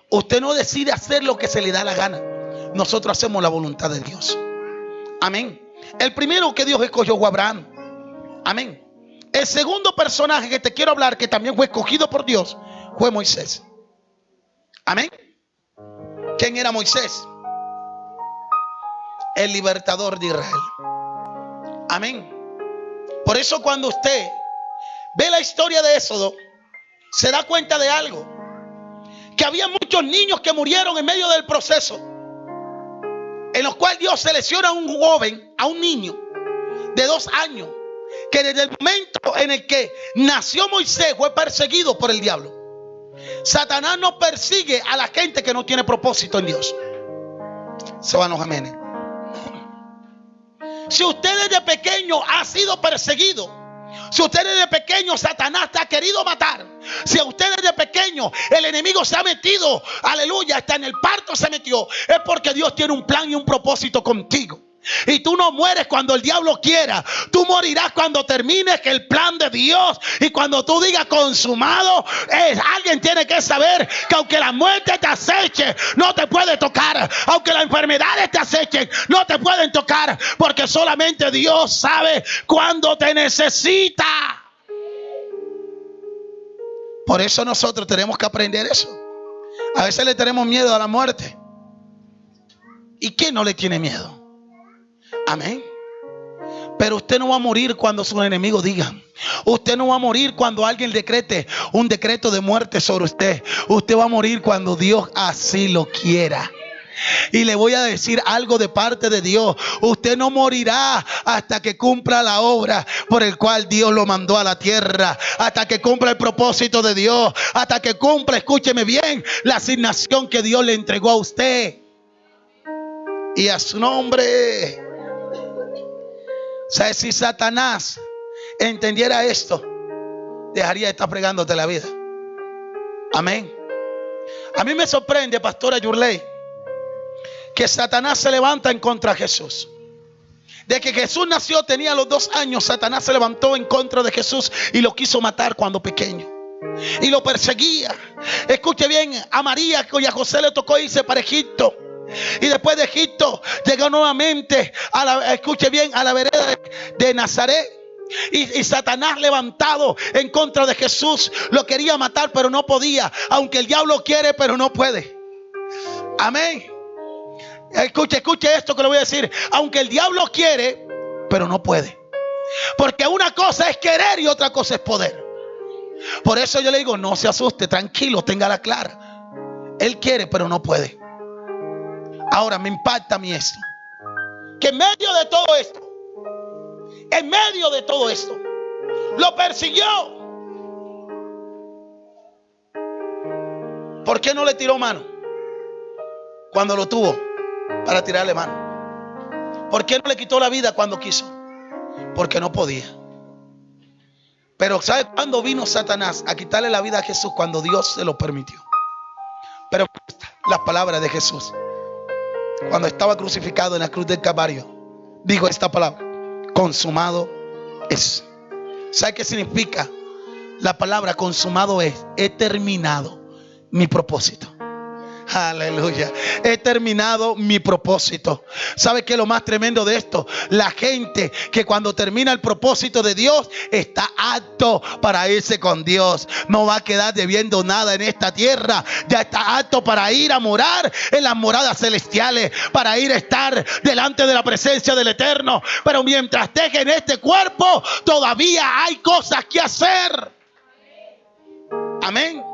Usted no decide hacer lo que se le da la gana. Nosotros hacemos la voluntad de Dios. Amén. El primero que Dios escogió fue Abraham. Amén. El segundo personaje que te quiero hablar, que también fue escogido por Dios, fue Moisés. Amén. ¿Quién era Moisés? El libertador de Israel. Amén. Por eso cuando usted ve la historia de Éxodo, se da cuenta de algo. Que había muchos niños que murieron en medio del proceso. en los cuales Dios selecciona a un joven, a un niño de 2 años, que desde el momento en el que nació Moisés fue perseguido por el diablo. Satanás no persigue a la gente que no tiene propósito en Dios. Se van los amenes. Si usted desde pequeño ha sido perseguido, si usted desde pequeño Satanás te ha querido matar, si a usted desde pequeño el enemigo se ha metido, aleluya, hasta en el parto se metió, es porque Dios tiene un plan y un propósito contigo. Y tú no mueres cuando el diablo quiera. Tú morirás cuando termines el plan de Dios. Y cuando tú digas consumado, alguien tiene que saber que aunque la muerte te aceche, no te puede tocar. Aunque las enfermedades te acechen, no te pueden tocar. Porque solamente Dios sabe cuándo te necesita. Por eso nosotros tenemos que aprender eso. A veces le tenemos miedo a la muerte. ¿Y quién no le tiene miedo? Amén. Pero usted no va a morir cuando sus enemigos digan. Usted no va a morir cuando alguien decrete un decreto de muerte sobre usted. Usted va a morir cuando Dios así lo quiera. Y le voy a decir algo de parte de Dios. Usted no morirá hasta que cumpla la obra por el cual Dios lo mandó a la tierra. Hasta que cumpla el propósito de Dios. Hasta que cumpla, escúcheme bien, la asignación que Dios le entregó a usted. Y a su nombre. ¿Sabes? Si Satanás entendiera esto, dejaría de estar fregándote la vida. Amén. A mí me sorprende, pastora Yurley, que Satanás se levanta en contra de Jesús. De que Jesús nació, tenía los 2 años, Satanás se levantó en contra de Jesús y lo quiso matar cuando pequeño. Y lo perseguía. Escuche bien, a María y a José le tocó irse para Egipto. Y después de Egipto llegó nuevamente escuche bien, a la vereda de Nazaret. Y Satanás levantado en contra de Jesús lo quería matar, pero no podía. Aunque el diablo quiere, pero no puede. Amén. Escuche esto que le voy a decir. Aunque el diablo quiere, pero no puede. Porque una cosa es querer y otra cosa es poder. Por eso yo le digo, no se asuste, tranquilo, téngala clara. Él quiere, pero no puede. Ahora me impacta a mí esto, que en medio de todo esto, lo persiguió. ¿Por qué no le tiró mano cuando lo tuvo para tirarle mano? ¿Por qué no le quitó la vida cuando quiso? Porque no podía. Pero ¿sabe cuándo vino Satanás a quitarle la vida a Jesús? Cuando Dios se lo permitió. Pero las palabras de Jesús, cuando estaba crucificado en la cruz del Calvario, dijo esta palabra: consumado es. ¿Sabe qué significa la palabra consumado es? He terminado mi propósito. Aleluya. He terminado mi propósito. ¿Sabe qué es lo más tremendo de esto? La gente que cuando termina el propósito de Dios está apto para irse con Dios. No va a quedar debiendo nada en esta tierra. Ya está apto para ir a morar en las moradas celestiales, para ir a estar delante de la presencia del Eterno. Pero mientras deje en este cuerpo, todavía hay cosas que hacer. Amén.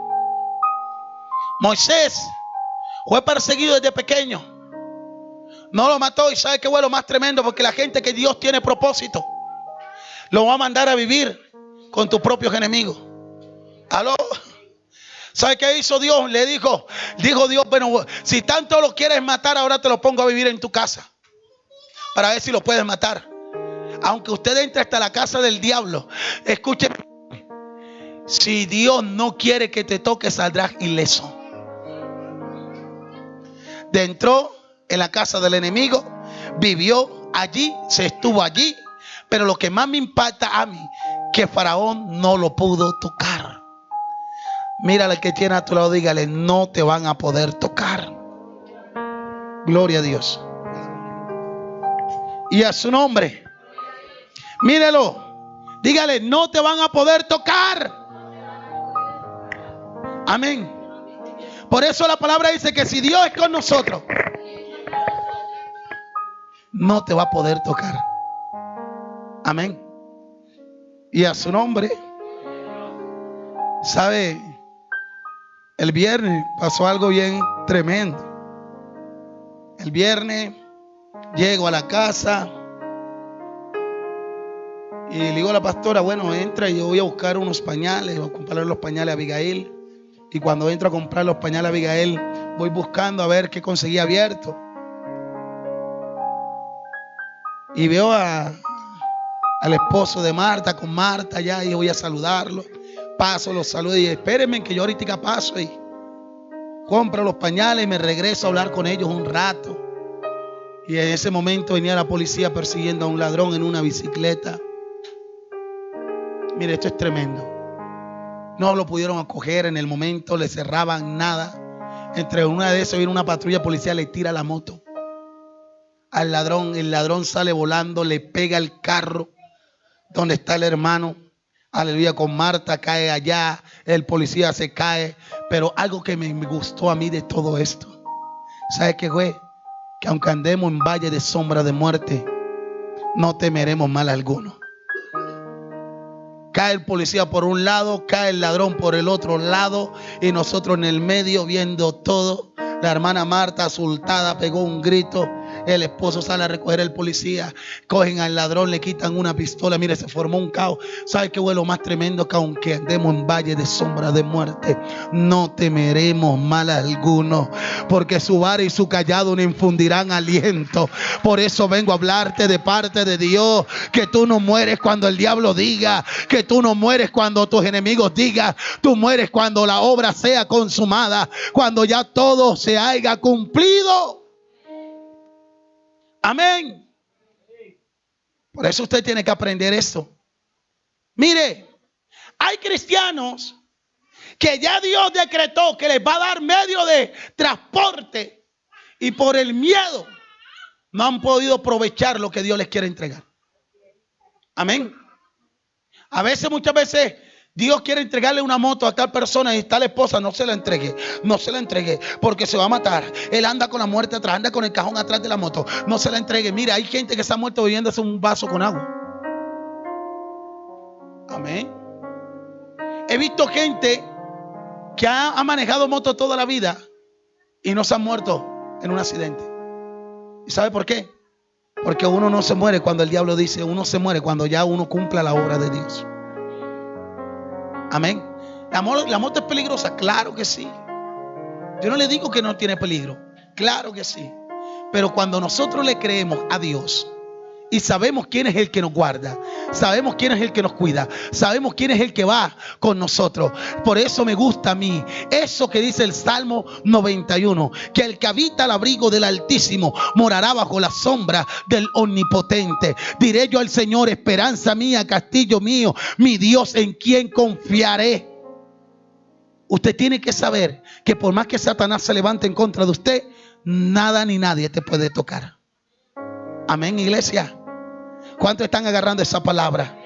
Moisés fue perseguido desde pequeño. No lo mató. Y sabe qué fue lo más tremendo, porque la gente que Dios tiene propósito lo va a mandar a vivir con tus propios enemigos. ¿Aló? ¿Sabe qué hizo Dios? Le dijo Dios: bueno, si tanto lo quieres matar, ahora te lo pongo a vivir en tu casa, para ver si lo puedes matar. Aunque usted entre hasta la casa del diablo, escúcheme, si Dios no quiere que te toque, saldrás ileso. Entró en la casa del enemigo, vivió allí, se estuvo allí. Pero lo que más me impacta a mí, que Faraón no lo pudo tocar. Mírale al que tiene a tu lado, dígale: no te van a poder tocar. Gloria a Dios. Y a su nombre. Mírelo, dígale: no te van a poder tocar. Amén. Por eso la palabra dice que si Dios es con nosotros, no te va a poder tocar. Amén. Y a su nombre. ¿Sabe? El viernes pasó algo bien tremendo. El viernes Llego a la casa y le digo a la pastora, bueno, entra y yo voy a buscar unos pañales, voy a comprar los pañales a Abigail. Y cuando entro a comprar los pañales a Abigail, voy buscando a ver qué conseguí abierto. Y veo al esposo de Marta con Marta allá y voy a saludarlo. Paso, los saludo y espérenme que yo ahorita paso y compro los pañales y me regreso a hablar con ellos un rato. Y en ese momento venía la policía persiguiendo a un ladrón en una bicicleta. Mire, esto es tremendo. No lo pudieron acoger en el momento, le cerraban nada. Entre una de esas viene una patrulla policial, le tira la moto al ladrón. El ladrón sale volando, le pega el carro donde está el hermano. Aleluya, con Marta cae allá, el policía se cae. Pero algo que me gustó a mí de todo esto, ¿sabe qué fue? Que aunque andemos en valle de sombra de muerte, no temeremos mal alguno. Cae el policía por un lado, cae el ladrón por el otro lado y nosotros en el medio viendo todo. La hermana Marta, asustada, pegó un grito. El esposo sale a recoger al policía. Cogen al ladrón, le quitan una pistola. Mire, se formó un caos. ¿Sabe qué fue lo más tremendo? Que aunque andemos en valle de sombra de muerte, no temeremos mal alguno, porque su vara y su callado nos infundirán aliento. Por eso vengo a hablarte de parte de Dios, que tú no mueres cuando el diablo diga, que tú no mueres cuando tus enemigos digan. Tú mueres cuando la obra sea consumada, cuando ya todo se haya cumplido. Amén. Por eso usted tiene que aprender esto. Mire, hay cristianos que ya Dios decretó que les va a dar medio de transporte y por el miedo no han podido aprovechar lo que Dios les quiere entregar. Amén. Muchas veces Dios quiere entregarle una moto a tal persona y tal esposa, no se la entregue, porque se va a matar. Él anda con la muerte atrás, anda con el cajón atrás de la moto, no se la entregue. Mira, hay gente que se ha muerto bebiéndose un vaso con agua. Amén. He visto gente que ha manejado moto toda la vida y no se han muerto en un accidente. ¿Y sabe por qué? Porque uno no se muere cuando el diablo dice, uno se muere cuando ya uno cumpla la obra de Dios. Amén. La moto es peligrosa, claro que sí. Yo no le digo que no tiene peligro, claro que sí. Pero cuando nosotros le creemos a Dios y sabemos quién es el que nos guarda, sabemos quién es el que nos cuida, sabemos quién es el que va con nosotros. Por eso me gusta a mí eso que dice el Salmo 91, que el que habita al abrigo del Altísimo morará bajo la sombra del Omnipotente. Diré yo al Señor, esperanza mía, castillo mío, mi Dios en quien confiaré. Usted tiene que saber que por más que Satanás se levante en contra de usted, nada ni nadie te puede tocar. Amén, iglesia. ¿Cuántos están agarrando esa palabra?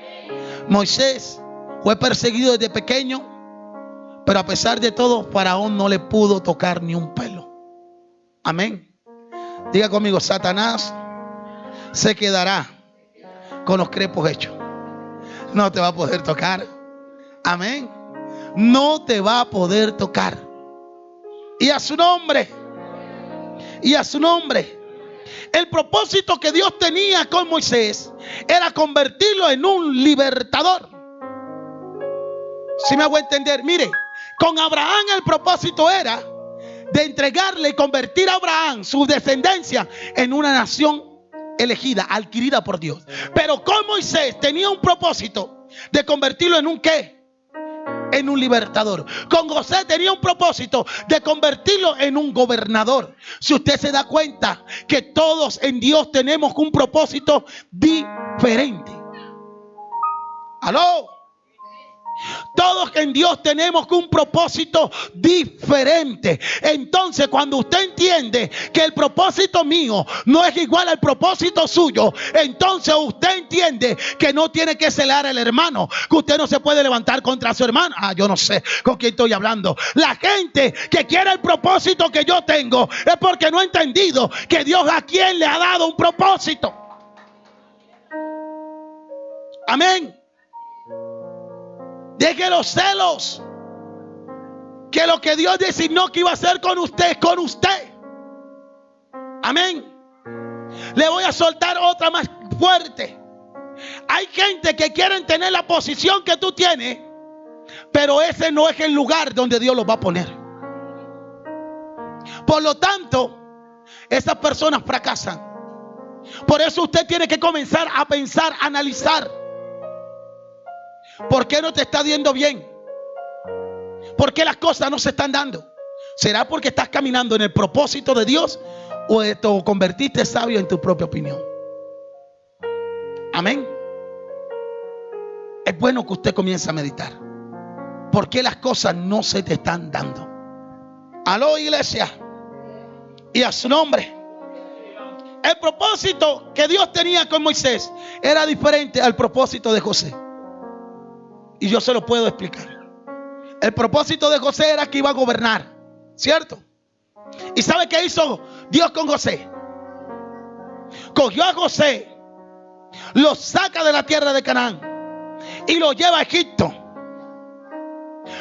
Moisés fue perseguido desde pequeño, pero a pesar de todo, Faraón no le pudo tocar ni un pelo. Amén. Diga conmigo, Satanás se quedará con los crepos hechos. No te va a poder tocar. Amén. No te va a poder tocar. Y a su nombre. El propósito que Dios tenía con Moisés era convertirlo en un libertador. ¿Sí me hago entender? Mire, con Abraham el propósito era de entregarle y convertir a Abraham, su descendencia, en una nación elegida, adquirida por Dios. Pero con Moisés tenía un propósito de convertirlo en un ¿qué? En un libertador. Con José tenía un propósito de convertirlo en un gobernador. Si usted se da cuenta que todos en Dios tenemos un propósito diferente. ¿Aló? Todos en Dios tenemos un propósito diferente. Entonces, cuando usted entiende que el propósito mío no es igual al propósito suyo, entonces usted entiende que no tiene que celar al hermano, que usted no se puede levantar contra su hermano. Yo no sé con quién estoy hablando. La gente que quiere el propósito que yo tengo es porque no ha entendido que Dios a quien le ha dado un propósito. Amén. Deje los celos, que lo que Dios designó que iba a hacer con usted es con usted. Amén. Le voy a soltar otra más fuerte. Hay gente que quieren tener la posición que tú tienes, pero ese no es el lugar donde Dios los va a poner. Por lo tanto, esas personas fracasan. Por eso usted tiene que comenzar a pensar, a analizar. ¿Por qué no te está yendo bien? ¿Por qué las cosas no se están dando? ¿Será porque estás caminando en el propósito de Dios o te convertiste sabio en tu propia opinión? Amén. Es bueno que usted comience a meditar. ¿Por qué las cosas no se te están dando? Aló, iglesia. Y a su nombre. El propósito que Dios tenía con Moisés era diferente al propósito de José. Y yo se lo puedo explicar. El propósito de José era que iba a gobernar, ¿cierto? ¿Y sabe qué hizo Dios con José? Cogió a José, lo saca de la tierra de Canaán y lo lleva a Egipto.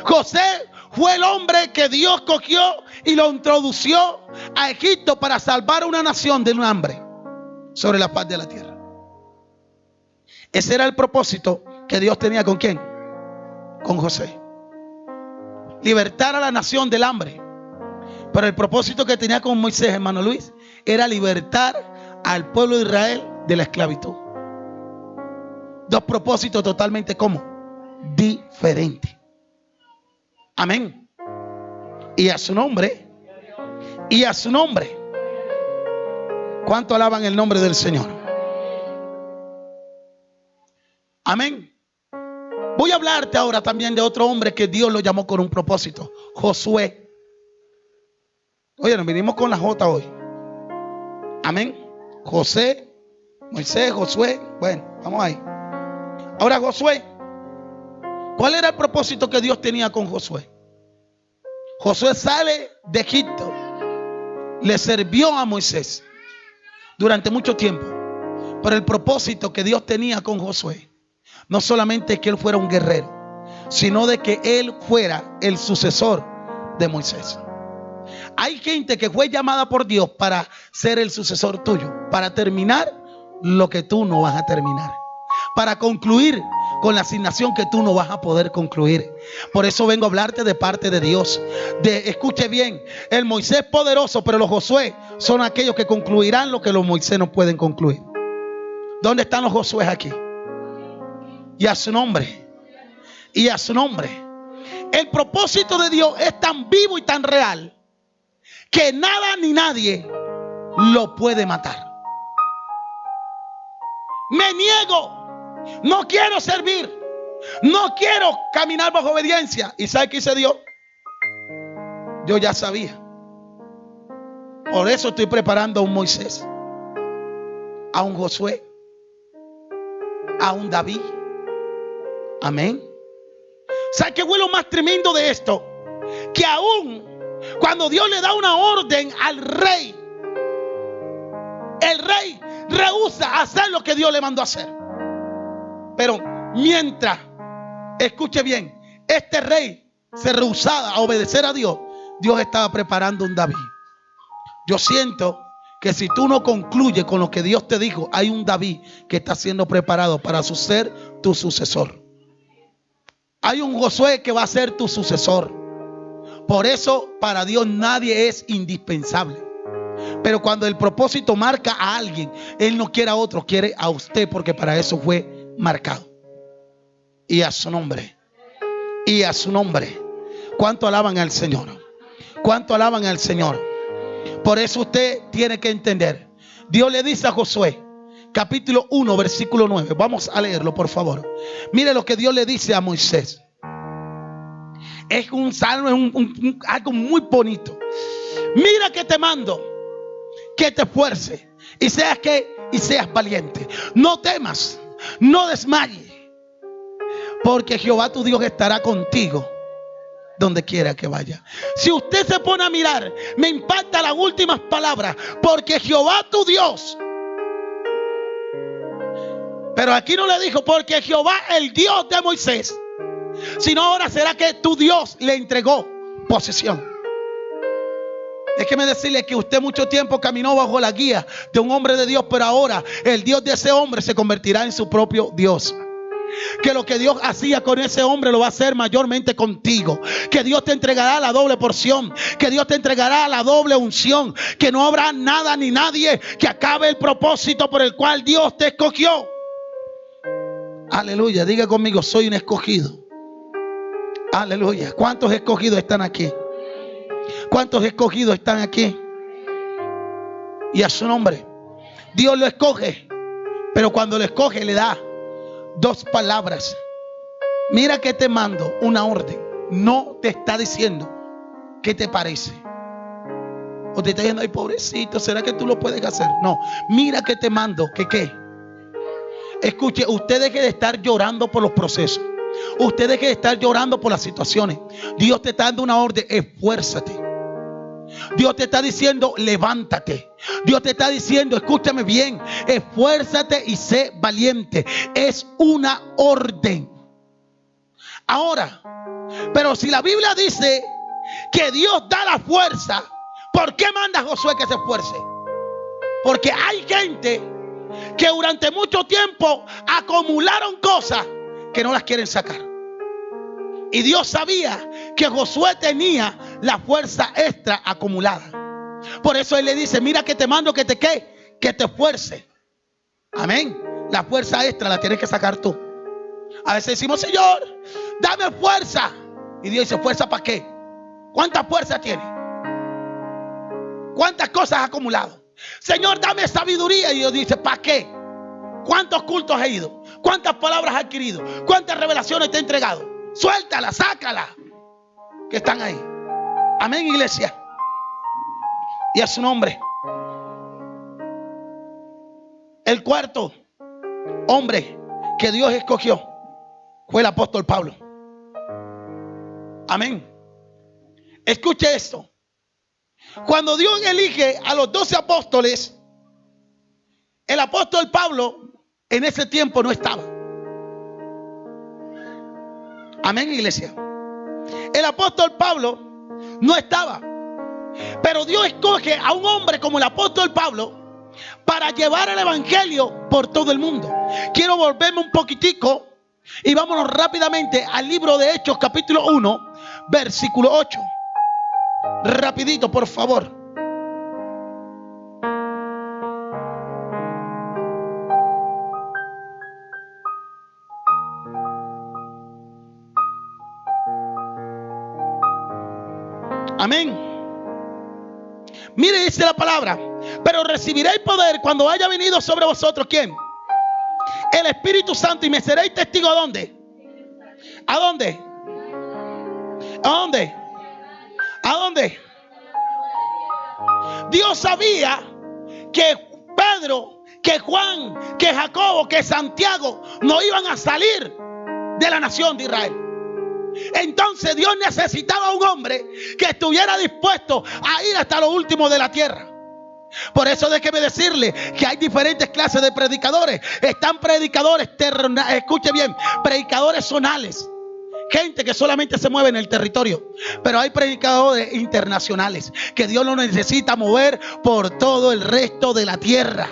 José fue el hombre que Dios cogió y lo introdució a Egipto para salvar a una nación de un hambre sobre la faz de la tierra. Ese era el propósito que Dios tenía ¿con quién? Con José. Libertar a la nación del hambre. Pero el propósito que tenía con Moisés, hermano Luis, era libertar al pueblo de Israel de la esclavitud. Dos propósitos totalmente ¿cómo? Diferentes. Amén. Y a su nombre. Y a su nombre. ¿Cuánto alaban el nombre del Señor? Amén. Voy a hablarte ahora también de otro hombre que Dios lo llamó con un propósito. Josué. Oye, nos vinimos con la J hoy. Amén. José, Moisés, Josué. Bueno, vamos ahí. Ahora Josué. ¿Cuál era el propósito que Dios tenía con Josué? Josué sale de Egipto. Le sirvió a Moisés durante mucho tiempo. Pero el propósito que Dios tenía con Josué no solamente que él fuera un guerrero, sino de que él fuera el sucesor de Moisés. Hay gente que fue llamada por Dios para ser el sucesor tuyo, para terminar lo que tú no vas a terminar, para concluir con la asignación que tú no vas a poder concluir. Por eso vengo a hablarte de parte de Dios. Escuche bien, el Moisés poderoso, pero los Josué son aquellos que concluirán lo que los Moisés no pueden concluir. ¿Dónde están los Josué aquí? Y a su nombre. Y a su nombre. El propósito de Dios es tan vivo y tan real que nada ni nadie lo puede matar. Me niego. No quiero servir. No quiero caminar bajo obediencia. ¿Y sabe qué hizo Dios? Yo ya sabía. Por eso estoy preparando a un Moisés, a un Josué, a un David. Amén. ¿Sabe qué fue lo más tremendo de esto? Que aún cuando Dios le da una orden al rey, el rey rehúsa hacer lo que Dios le mandó a hacer. Pero mientras, escuche bien, este rey se rehusaba a obedecer a Dios, Dios estaba preparando un David. Yo siento que si tú no concluyes con lo que Dios te dijo, hay un David que está siendo preparado para ser tu sucesor. Hay un Josué que va a ser tu sucesor. Por eso para Dios nadie es indispensable. Pero cuando el propósito marca a alguien, Él no quiere a otro, quiere a usted, porque para eso fue marcado. Y a su nombre. Y a su nombre. ¿Cuánto alaban al Señor? ¿Cuánto alaban al Señor? Por eso usted tiene que entender. Dios le dice a Josué, capítulo 1, versículo 9. Vamos a leerlo, por favor. Mire lo que Dios le dice a Moisés. Es un salmo, es algo muy bonito. Mira que te mando, que te esfuerces y seas valiente. No temas, no desmayes, porque Jehová tu Dios estará contigo donde quiera que vaya. Si usted se pone a mirar, me impacta las últimas palabras, porque Jehová tu Dios. Pero aquí no le dijo porque Jehová el Dios de Moisés, sino ahora será que tu Dios le entregó posesión. Déjeme decirle que usted mucho tiempo caminó bajo la guía de un hombre de Dios, pero ahora el Dios de ese hombre se convertirá en su propio Dios. Que lo que Dios hacía con ese hombre lo va a hacer mayormente contigo. Que Dios te entregará la doble porción. Que Dios te entregará la doble unción. Que no habrá nada ni nadie que acabe el propósito por el cual Dios te escogió. Aleluya, diga conmigo, soy un escogido. Aleluya. ¿Cuántos escogidos están aquí? ¿Cuántos escogidos están aquí? Y a su nombre. Dios lo escoge, pero cuando lo escoge le da dos palabras. Mira que te mando una orden. No te está diciendo qué te parece, o te está diciendo, ay pobrecito, ¿será que tú lo puedes hacer? No, mira que te mando que qué. Escuche, usted deje de estar llorando por los procesos. Usted deje de estar llorando por las situaciones. Dios te está dando una orden, esfuérzate. Dios te está diciendo, levántate. Dios te está diciendo, escúchame bien, esfuérzate y sé valiente. Es una orden. Ahora, pero si la Biblia dice que Dios da la fuerza, ¿por qué manda a Josué que se esfuerce? Porque hay gente que durante mucho tiempo acumularon cosas que no las quieren sacar. Y Dios sabía que Josué tenía la fuerza extra acumulada. Por eso Él le dice, mira que te mando que te esfuerce. Amén. La fuerza extra la tienes que sacar tú. A veces decimos, Señor, dame fuerza. Y Dios dice, ¿fuerza para qué? ¿Cuánta fuerza tienes? ¿Cuántas cosas has acumulado? Señor, dame sabiduría. Y Dios dice, ¿para qué? ¿Cuántos cultos has ido? ¿Cuántas palabras has adquirido? ¿Cuántas revelaciones te he entregado? Suéltala, sácala, que están ahí. Amén, iglesia. Y a su nombre. El cuarto hombre que Dios escogió fue el apóstol Pablo. Amén. Escuche esto. Cuando Dios elige a los 12 apóstoles, el apóstol Pablo en ese tiempo no estaba. Amén, iglesia. El apóstol Pablo no estaba. Pero Dios escoge a un hombre como el apóstol Pablo para llevar el evangelio por todo el mundo. Quiero volverme un poquitico y vámonos rápidamente al libro de Hechos, capítulo 1, versículo 8. Rapidito, por favor. Amén. Mire, dice la palabra, pero recibiréis poder cuando haya venido sobre vosotros, ¿quién? El Espíritu Santo, y me seréis testigo. ¿A dónde? ¿A dónde? ¿A dónde? ¿A dónde? Dios sabía que Pedro, que Juan, que Jacobo, que Santiago no iban a salir de la nación de Israel. Entonces Dios necesitaba un hombre que estuviera dispuesto a ir hasta lo último de la tierra. Por eso déjeme decirle que hay diferentes clases de predicadores. Están predicadores terrenales, escuche bien, predicadores zonales, gente que solamente se mueve en el territorio. Pero hay predicadores internacionales que Dios lo necesita mover por todo el resto de la tierra.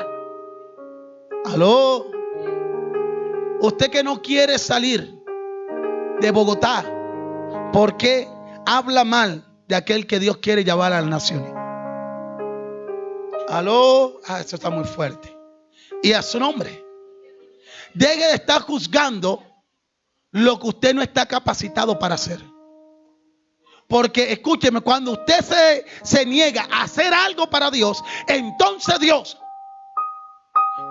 Aló. Usted que no quiere salir de Bogotá, ¿por qué habla mal de aquel que Dios quiere llevar a las naciones? Aló, eso está muy fuerte. Y a su nombre, deje de estar juzgando lo que usted no está capacitado para hacer. Porque escúcheme, cuando usted se niega a hacer algo para Dios, entonces Dios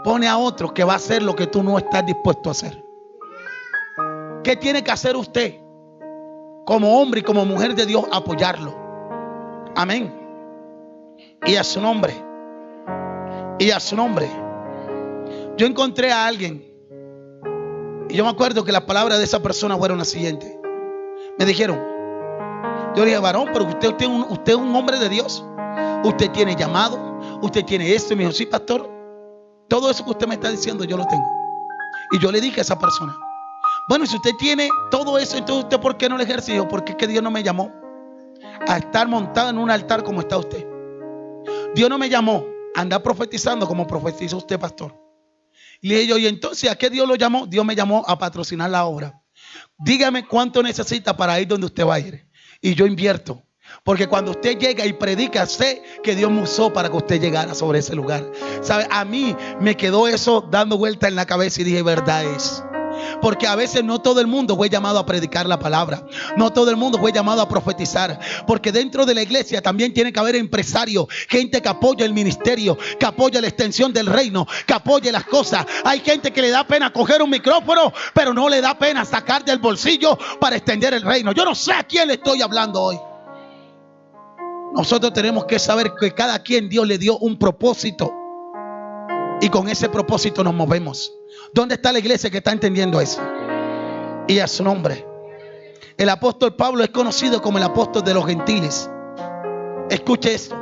pone a otro que va a hacer lo que tú no estás dispuesto a hacer. ¿Qué tiene que hacer usted como hombre y como mujer de Dios? Apoyarlo. Amén. Y a su nombre. Y a su nombre. Yo encontré a alguien y yo me acuerdo que las palabras de esa persona fueron las siguientes. Me dijeron, yo le dije, varón, pero usted es un hombre de Dios. Usted tiene llamado, usted tiene esto. Y me dijo, sí, pastor, todo eso que usted me está diciendo yo lo tengo. Y yo le dije a esa persona, bueno, si usted tiene todo eso, entonces usted ¿por qué no lo ejerció? Porque es que Dios no me llamó a estar montado en un altar como está usted. Dios no me llamó a andar profetizando como profetiza usted, pastor. Y le dije yo, y entonces, ¿a qué Dios lo llamó? Dios me llamó a patrocinar la obra. Dígame cuánto necesita para ir donde usted va a ir. Y yo invierto. Porque cuando usted llega y predica, sé que Dios me usó para que usted llegara sobre ese lugar. ¿Sabe? A mí me quedó eso dando vuelta en la cabeza y dije, verdad es. Porque a veces no todo el mundo fue llamado a predicar la palabra. No todo el mundo fue llamado a profetizar. Porque dentro de la iglesia también tiene que haber empresarios, gente que apoya el ministerio, que apoya la extensión del reino, que apoye las cosas. Hay gente que le da pena coger un micrófono, pero no le da pena sacar del bolsillo para extender el reino. Yo no sé a quién le estoy hablando hoy. Nosotros tenemos que saber que cada quien Dios le dio un propósito. Y con ese propósito nos movemos. ¿Dónde está la iglesia que está entendiendo eso? Y a su nombre. El apóstol Pablo es conocido como el apóstol de los gentiles. Escuche esto.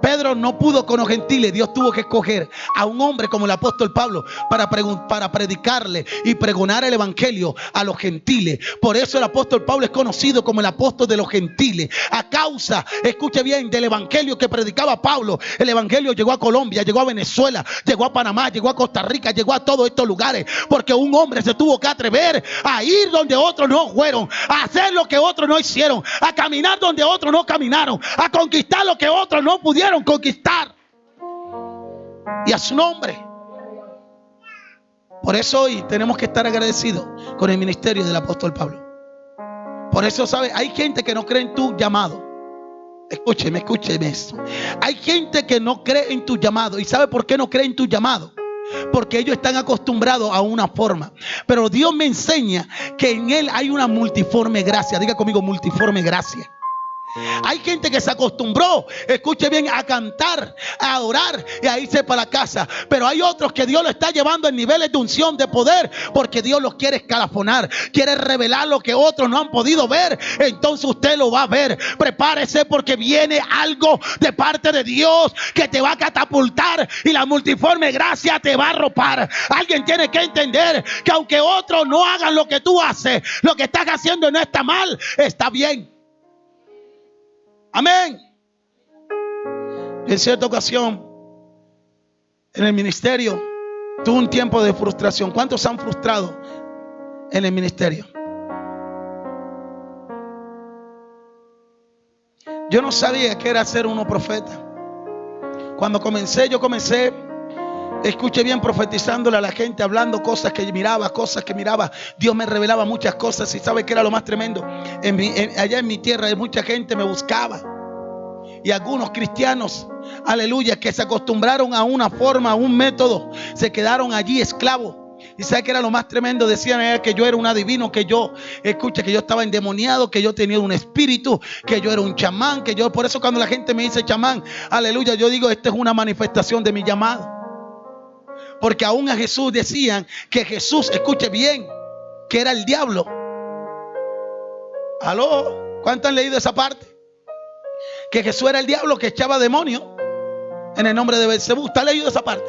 Pedro no pudo con los gentiles. Dios tuvo que escoger a un hombre como el apóstol Pablo para predicarle y pregonar el evangelio a los gentiles. Por eso el apóstol Pablo es conocido como el apóstol de los gentiles. A causa, escuche bien, del evangelio que predicaba Pablo. El evangelio llegó a Colombia, llegó a Venezuela, llegó a Panamá, llegó a Costa Rica, llegó a todos estos lugares. Porque un hombre se tuvo que atrever a ir donde otros no fueron, a hacer lo que otros no hicieron, a caminar donde otros no caminaron, a conquistar lo que otros no pudieron conquistar. Y a su nombre. Por eso hoy tenemos que estar agradecidos con el ministerio del apóstol Pablo. Por eso, ¿sabe? Hay gente que no cree en tu llamado. Escúcheme esto. Hay gente que no cree en tu llamado. ¿Y sabe por qué no cree en tu llamado? Porque ellos están acostumbrados a una forma. Pero Dios me enseña que en Él hay una multiforme gracia. Diga conmigo, multiforme gracia. Hay gente que se acostumbró, escuche bien, a cantar, a orar y a irse para la casa. Pero hay otros que Dios lo está llevando en niveles de unción, de poder, porque Dios los quiere escalafonar, quiere revelar lo que otros no han podido ver. Entonces usted lo va a ver. Prepárese, porque viene algo de parte de Dios que te va a catapultar y la multiforme gracia te va a arropar. Alguien tiene que entender que aunque otros no hagan lo que tú haces, lo que estás haciendo no está mal, está bien. Amén. En cierta ocasión, en el ministerio, tuve un tiempo de frustración. ¿Cuántos se han frustrado en el ministerio? Yo no sabía qué era ser uno profeta. Cuando yo comencé, escuche bien, profetizándole a la gente, hablando cosas que miraba. Dios me revelaba muchas cosas. Y ¿sabe qué era lo más tremendo? Allá en mi tierra mucha gente me buscaba. Y algunos cristianos, aleluya, que se acostumbraron a una forma, a un método, se quedaron allí esclavos. ¿Y sabe qué era lo más tremendo? Decían que yo era un adivino, que yo estaba endemoniado, que yo tenía un espíritu, que yo era un chamán, por eso cuando la gente me dice chamán, aleluya, yo digo, esta es una manifestación de mi llamado. Porque aún a Jesús decían que Jesús, escuche bien, que era el diablo. ¿Aló? ¿Cuántos han leído esa parte? Que Jesús era el diablo que echaba demonios en el nombre de Belzebú. ¿Está leído esa parte?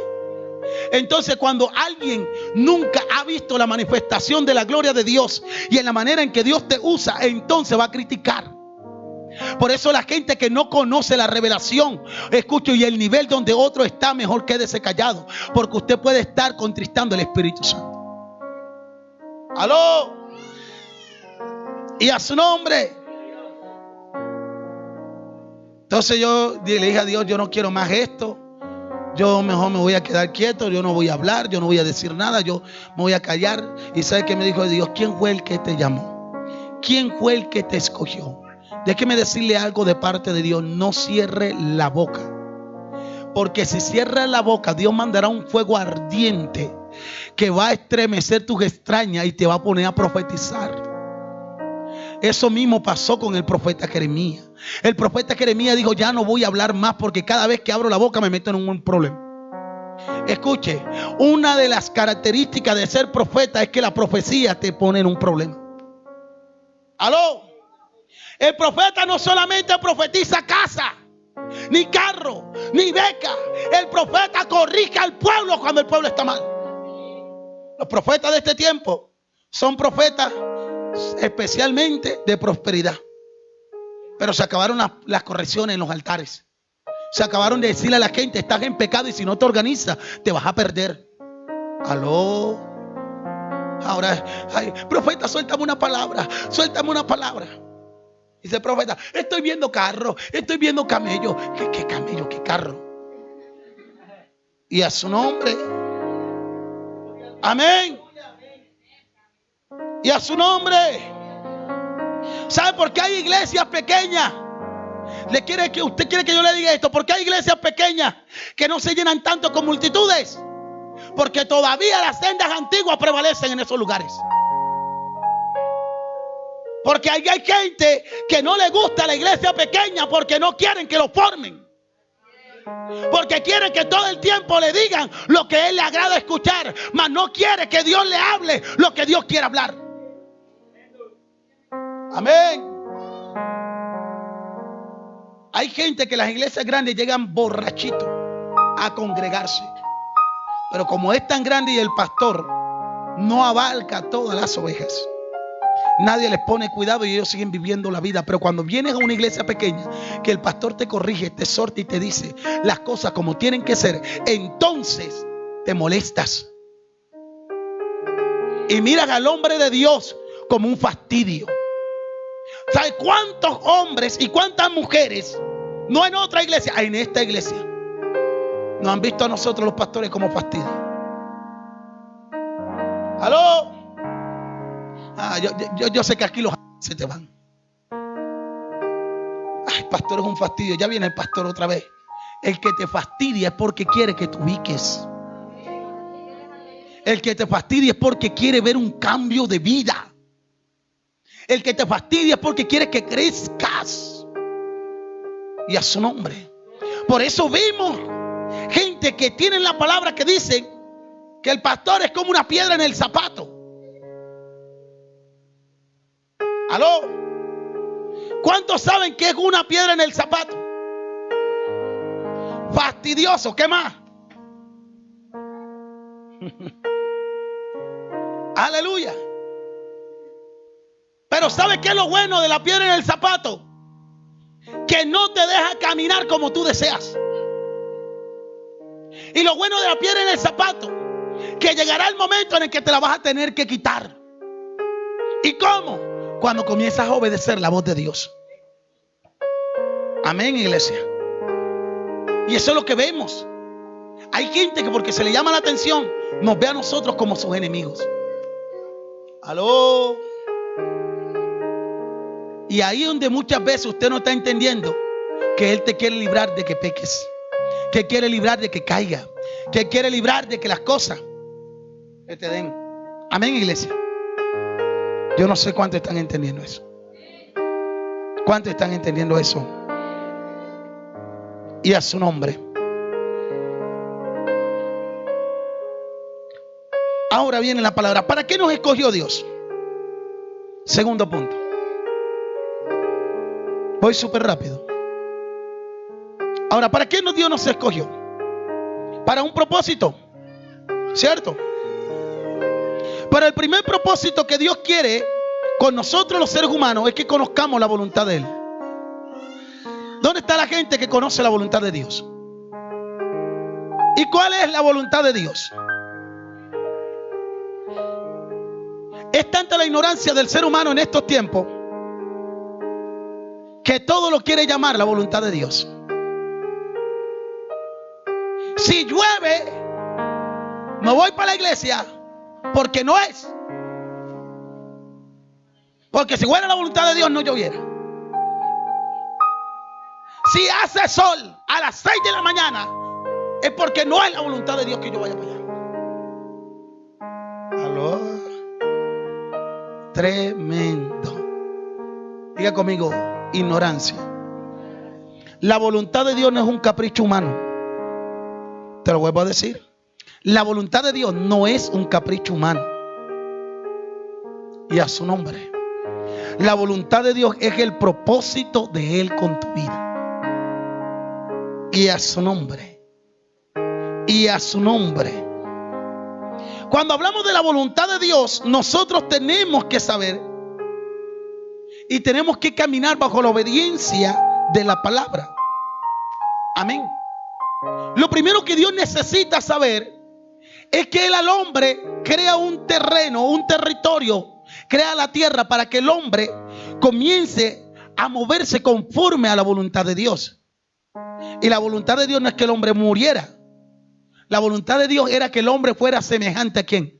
Entonces, cuando alguien nunca ha visto la manifestación de la gloria de Dios y en la manera en que Dios te usa, entonces va a criticar. Por eso la gente que no conoce la revelación, escucho, y el nivel donde otro está, mejor quédese callado, porque usted puede estar contristando el Espíritu Santo. ¿Aló? Y a su nombre. Entonces yo le dije a Dios, yo no quiero más esto. Yo mejor me voy a quedar quieto. Yo no voy a hablar, yo no voy a decir nada. Yo me voy a callar. Y ¿sabe qué me dijo Dios? ¿Quién fue el que te llamó? ¿Quién fue el que te escogió? Déjeme decirle algo de parte de Dios. No cierre la boca. Porque si cierra la boca, Dios mandará un fuego ardiente que va a estremecer tus extrañas y te va a poner a profetizar. Eso mismo pasó con el profeta Jeremías. El profeta Jeremías dijo, ya no voy a hablar más porque cada vez que abro la boca me meto en un problema. Escuche, una de las características de ser profeta es que la profecía te pone en un problema. ¿Aló? El profeta no solamente profetiza casa, ni carro, ni beca. El profeta corrige al pueblo cuando el pueblo está mal. Los profetas de este tiempo son profetas especialmente de prosperidad. Pero se acabaron las correcciones en los altares. Se acabaron de decirle a la gente: estás en pecado y si no te organizas te vas a perder. Aló. Ahora, ay, profeta, suéltame una palabra. Suéltame una palabra. Dice el profeta: estoy viendo carro, estoy viendo camello. ¿Qué camello? ¿Qué carro? Y a su nombre. Amén. Y a su nombre. ¿Sabe por qué hay iglesias pequeñas? Usted quiere que yo le diga esto. ¿Por qué hay iglesias pequeñas que no se llenan tanto con multitudes? Porque todavía las sendas antiguas prevalecen en esos lugares. Porque hay gente que no le gusta la iglesia pequeña porque no quieren que lo formen. Porque quieren que todo el tiempo le digan lo que a él le agrada escuchar, mas no quiere que Dios le hable lo que Dios quiere hablar. Amén. Hay gente que las iglesias grandes llegan borrachitos a congregarse. Pero como es tan grande y el pastor no abarca todas las ovejas, nadie les pone cuidado y ellos siguen viviendo la vida. Pero cuando vienes a una iglesia pequeña, que el pastor te corrige, te exhorta y te dice las cosas como tienen que ser, entonces te molestas y miras al hombre de Dios como un fastidio. ¿Sabe cuántos hombres y cuántas mujeres, no en otra iglesia, en esta iglesia, nos han visto a nosotros los pastores como fastidio? ¿Aló? Yo sé que aquí los se te van. Ay, pastor, es un fastidio. Ya viene el pastor otra vez. El que te fastidia es porque quiere que te ubiques. El que te fastidia es porque quiere ver un cambio de vida. El que te fastidia es porque quiere que crezcas. Y a su nombre. Por eso vimos gente que tiene la palabra que dicen que el pastor es como una piedra en el zapato. ¿Aló? ¿Cuántos saben que es una piedra en el zapato? Fastidioso. ¿Qué más? Aleluya. Pero ¿sabe qué es lo bueno de la piedra en el zapato? Que no te deja caminar como tú deseas. Y lo bueno de la piedra en el zapato, que llegará el momento en el que te la vas a tener que quitar. ¿Y cómo? Cuando comienzas a obedecer la voz de Dios. Amén, iglesia. Y eso es lo que vemos. Hay gente que porque se le llama la atención nos ve a nosotros como sus enemigos. Aló. Y ahí donde muchas veces usted no está entendiendo que Él te quiere librar de que peques, que quiere librar de que caiga, que quiere librar de que las cosas que te den. Amén, iglesia. Yo no sé cuántos están entendiendo eso. ¿Cuántos están entendiendo eso? Y a su nombre. Ahora viene la palabra. ¿Para qué nos escogió Dios? Segundo punto. Voy súper rápido. Ahora, ¿para qué Dios nos escogió? Para un propósito, ¿cierto? Pero el primer propósito que Dios quiere con nosotros los seres humanos es que conozcamos la voluntad de Él. ¿Dónde está la gente que conoce la voluntad de Dios? ¿Y cuál es la voluntad de Dios? Es tanta la ignorancia del ser humano en estos tiempos que todo lo quiere llamar la voluntad de Dios. Si llueve, me voy para la iglesia porque no es. Porque si fuera la voluntad de Dios no lloviera. Si hace sol a las 6 de la mañana es porque no es la voluntad de Dios que yo vaya para allá. Aló. Tremendo. Diga conmigo, ignorancia. La voluntad de Dios no es un capricho humano. Te lo vuelvo a decir. La voluntad de Dios no es un capricho humano. Y a su nombre. La voluntad de Dios es el propósito de Él con tu vida. Y a su nombre. Y a su nombre. Cuando hablamos de la voluntad de Dios, nosotros tenemos que saber y tenemos que caminar bajo la obediencia de la palabra. Amén. Lo primero que Dios necesita saber es que Él al hombre crea un terreno, un territorio, crea la tierra para que el hombre comience a moverse conforme a la voluntad de Dios. Y la voluntad de Dios no es que el hombre muriera. La voluntad de Dios era que el hombre fuera semejante ¿a quién?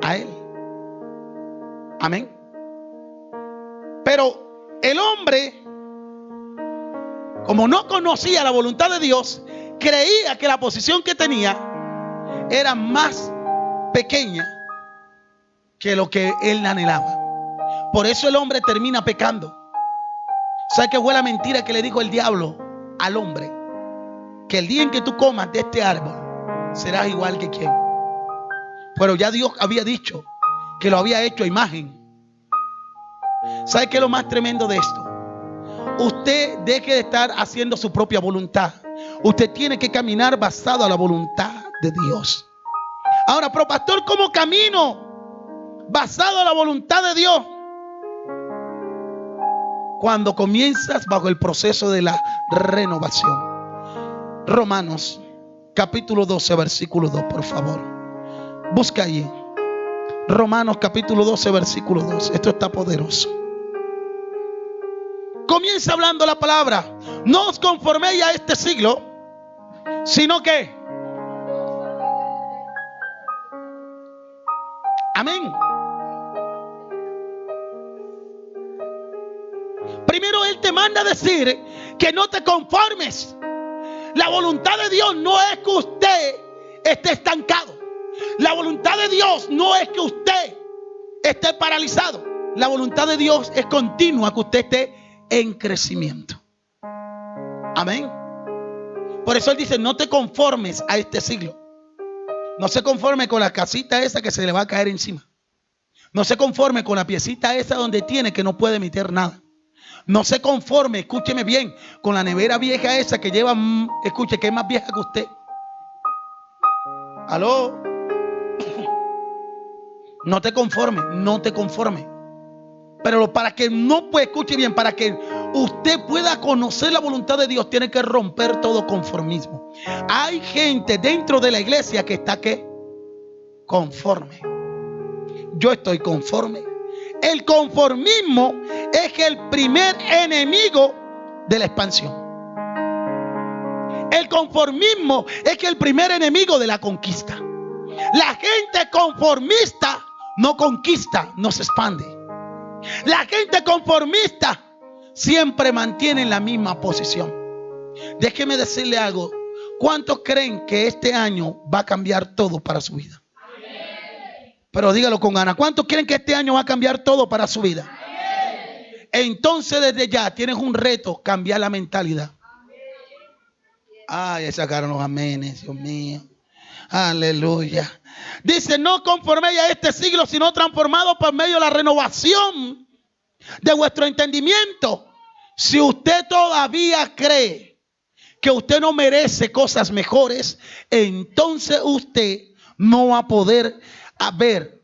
A Él. Amén. Pero el hombre, como no conocía la voluntad de Dios, creía que la posición que tenía era más pequeña que lo que él anhelaba. Por eso el hombre termina pecando. ¿Sabe qué fue la mentira que le dijo el diablo al hombre? Que el día en que tú comas de este árbol serás igual que quién. Pero ya Dios había dicho que lo había hecho a imagen. ¿Sabe qué es lo más tremendo de esto? Usted deje de estar haciendo su propia voluntad. Usted tiene que caminar basado a la voluntad de Dios. Ahora, pero pastor, ¿cómo camino basado a la voluntad de Dios? Cuando comienzas bajo el proceso de la renovación. Romanos capítulo 12 versículo 2, por favor. Busca allí. Romanos capítulo 12 versículo 2. Esto está poderoso. Comienza hablando la palabra. No os conforméis a este siglo, sino que amén. Primero Él te manda a decir que no te conformes. La voluntad de Dios no es que usted esté estancado. La voluntad de Dios no es que usted esté paralizado. La voluntad de Dios es continua, que usted esté en crecimiento. Amén. Por eso Él dice, no te conformes a este siglo. No se conforme con la casita esa que se le va a caer encima. No se conforme con la piecita esa donde tiene que no puede meter nada. No se conforme, escúcheme bien, con la nevera vieja esa que lleva, escuche, que es más vieja que usted. ¿Aló? No te conforme, no te conforme. Pero para que no, pues escuche bien, para que usted pueda conocer la voluntad de Dios, tiene que romper todo conformismo. Hay gente dentro de la iglesia que está ¿qué? Conforme. Yo estoy conforme. El conformismo es el primer enemigo de la expansión. El conformismo es el primer enemigo de la conquista. La gente conformista no conquista, no se expande. La gente conformista siempre mantiene la misma posición. Déjeme decirle algo. ¿Cuántos creen que este año va a cambiar todo para su vida? Pero dígalo con ganas. ¿Cuántos creen que este año va a cambiar todo para su vida? Entonces desde ya tienes un reto, cambiar la mentalidad. Ay, sacaron los amenes, Dios mío. Aleluya. Dice, no conforméis a este siglo, sino transformados por medio de la renovación de vuestro entendimiento. Si usted todavía cree que usted no merece cosas mejores, entonces usted no va a poder ver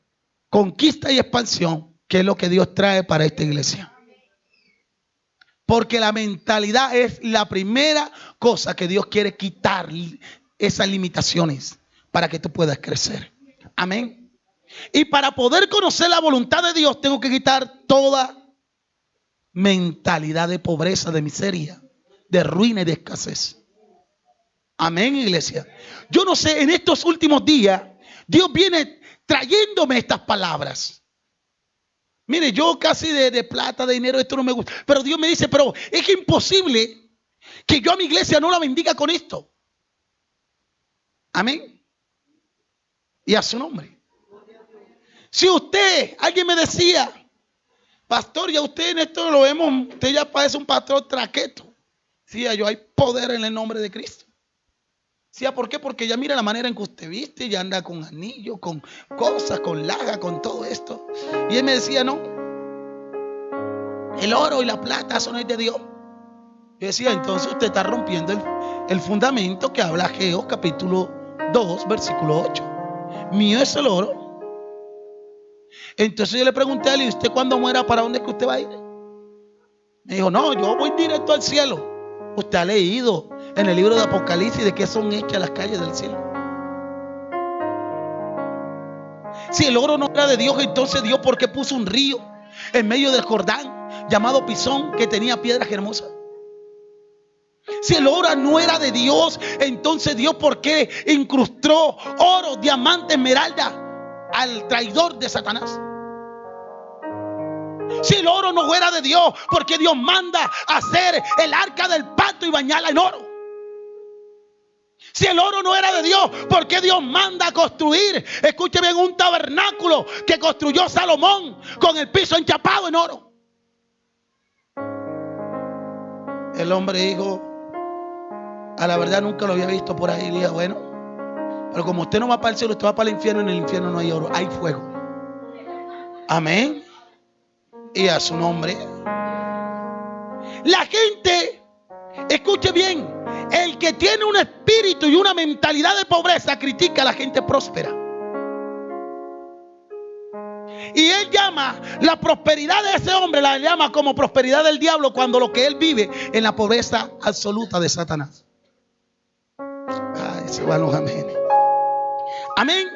conquista y expansión, que es lo que Dios trae para esta iglesia. Porque la mentalidad es la primera cosa que Dios quiere quitar, esas limitaciones, para que tú puedas crecer. Amén. Y para poder conocer la voluntad de Dios, tengo que quitar toda mentalidad de pobreza, de miseria, de ruina y de escasez. Amén, iglesia. Yo no sé, en estos últimos días, Dios viene trayéndome estas palabras. Mire, yo casi de plata, de dinero, esto no me gusta. Pero Dios me dice, pero es imposible que yo a mi iglesia no la bendiga con esto. Amén. Y a su nombre. Si usted, alguien me decía, pastor, ya usted en esto lo vemos, usted ya parece un pastor traqueto. Decía yo, hay poder en el nombre de Cristo. Decía, ¿por qué? Porque ya mira la manera en que usted viste, ya anda con anillo, con cosas, con laga, con todo esto. Y él me decía, no, el oro y la plata, eso no es de Dios. Yo decía, entonces usted está rompiendo el fundamento que habla Ageo capítulo 2, versículo 8. Mío es el oro. Entonces yo le pregunté a él, ¿y usted cuando muera, para dónde es que usted va a ir? Me dijo, no, yo voy directo al cielo. Usted ha leído en el libro de Apocalipsis de qué son hechas las calles del cielo. Si el oro no era de Dios, entonces Dios, ¿por qué puso un río en medio del Jordán llamado Pisón que tenía piedras hermosas? Si el oro no era de Dios, entonces Dios, ¿por qué incrustó oro, diamante, esmeralda al traidor de Satanás? Si el oro no era de Dios, ¿por qué Dios manda a hacer el arca del pacto y bañarla en oro? Si el oro no era de Dios, ¿por qué Dios manda a construir, escuche bien, un tabernáculo que construyó Salomón con el piso enchapado en oro? El hombre dijo, a la verdad nunca lo había visto por ahí. Y dije, bueno, pero como usted no va para el cielo, usted va para el infierno. En el infierno no hay oro, hay fuego. Amén. Y a su nombre. La gente, escuche bien, el que tiene un espíritu y una mentalidad de pobreza critica a la gente próspera. Y él llama la prosperidad de ese hombre, la llama como prosperidad del diablo, cuando lo que él vive en la pobreza absoluta de Satanás. Ay, se van los amenes. Amén.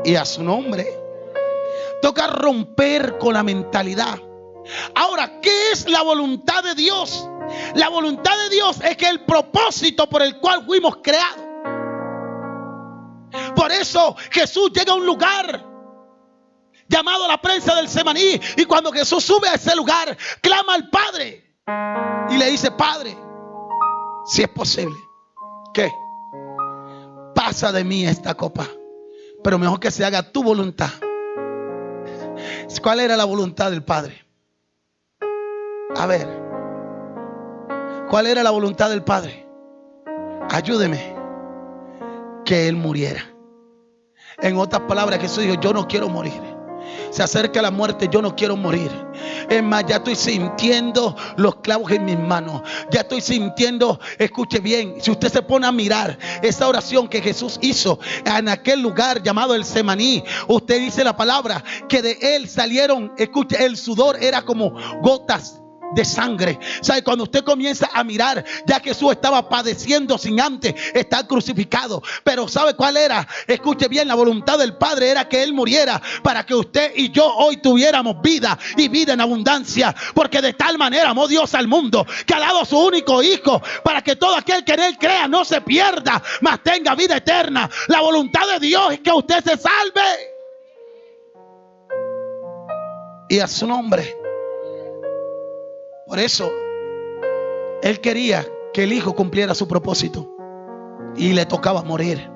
Y a su nombre. Toca romper con la mentalidad. Ahora, ¿qué es la voluntad de Dios? La voluntad de Dios es que el propósito por el cual fuimos creados. Por eso Jesús llega a un lugar llamado la prensa del Semaní, y cuando Jesús sube a ese lugar, clama al Padre y le dice: Padre, si es posible, ¿qué? Pasa de mí esta copa, pero mejor que se haga tu voluntad. ¿Cuál era la voluntad del Padre? A ver, ¿cuál era la voluntad del Padre? Ayúdeme, que Él muriera. En otras palabras, Jesús dijo: yo no quiero morir. Se acerca la muerte, yo no quiero morir. Es más, ya estoy sintiendo los clavos en mis manos. Ya estoy sintiendo, escuche bien, si usted se pone a mirar esa oración que Jesús hizo en aquel lugar llamado el Semaní, usted dice la palabra que de él salieron, escuche, el sudor era como gotas de sangre. ¿Sabe? Cuando usted comienza a mirar, ya Jesús estaba padeciendo sin antes estar crucificado. Pero ¿sabe cuál era? Escuche bien, la voluntad del Padre era que Él muriera para que usted y yo hoy tuviéramos vida, y vida en abundancia. Porque de tal manera amó Dios al mundo, que ha dado a su único Hijo, para que todo aquel que en Él crea no se pierda, mas tenga vida eterna. La voluntad de Dios es que usted se salve. Y a su nombre. Por eso Él quería que el Hijo cumpliera su propósito, y le tocaba morir.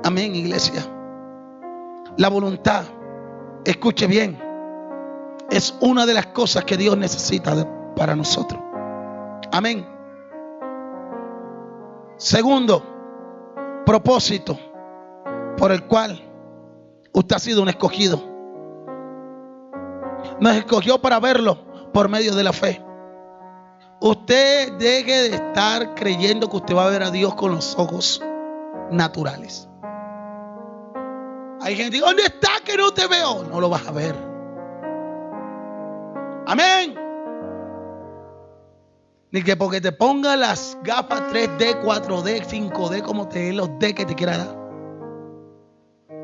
Amén, iglesia. La voluntad, escuche bien, es una de las cosas que Dios necesita para nosotros. Amén. Segundo propósito por el cual usted ha sido un escogido. Nos escogió para verlo por medio de la fe. Usted deje de estar creyendo que usted va a ver a Dios con los ojos naturales. Hay gente que dice: ¿dónde está que no te veo? No lo vas a ver. Amén. Ni que porque te ponga las gafas 3D, 4D, 5D, como te den los D que te quiera dar,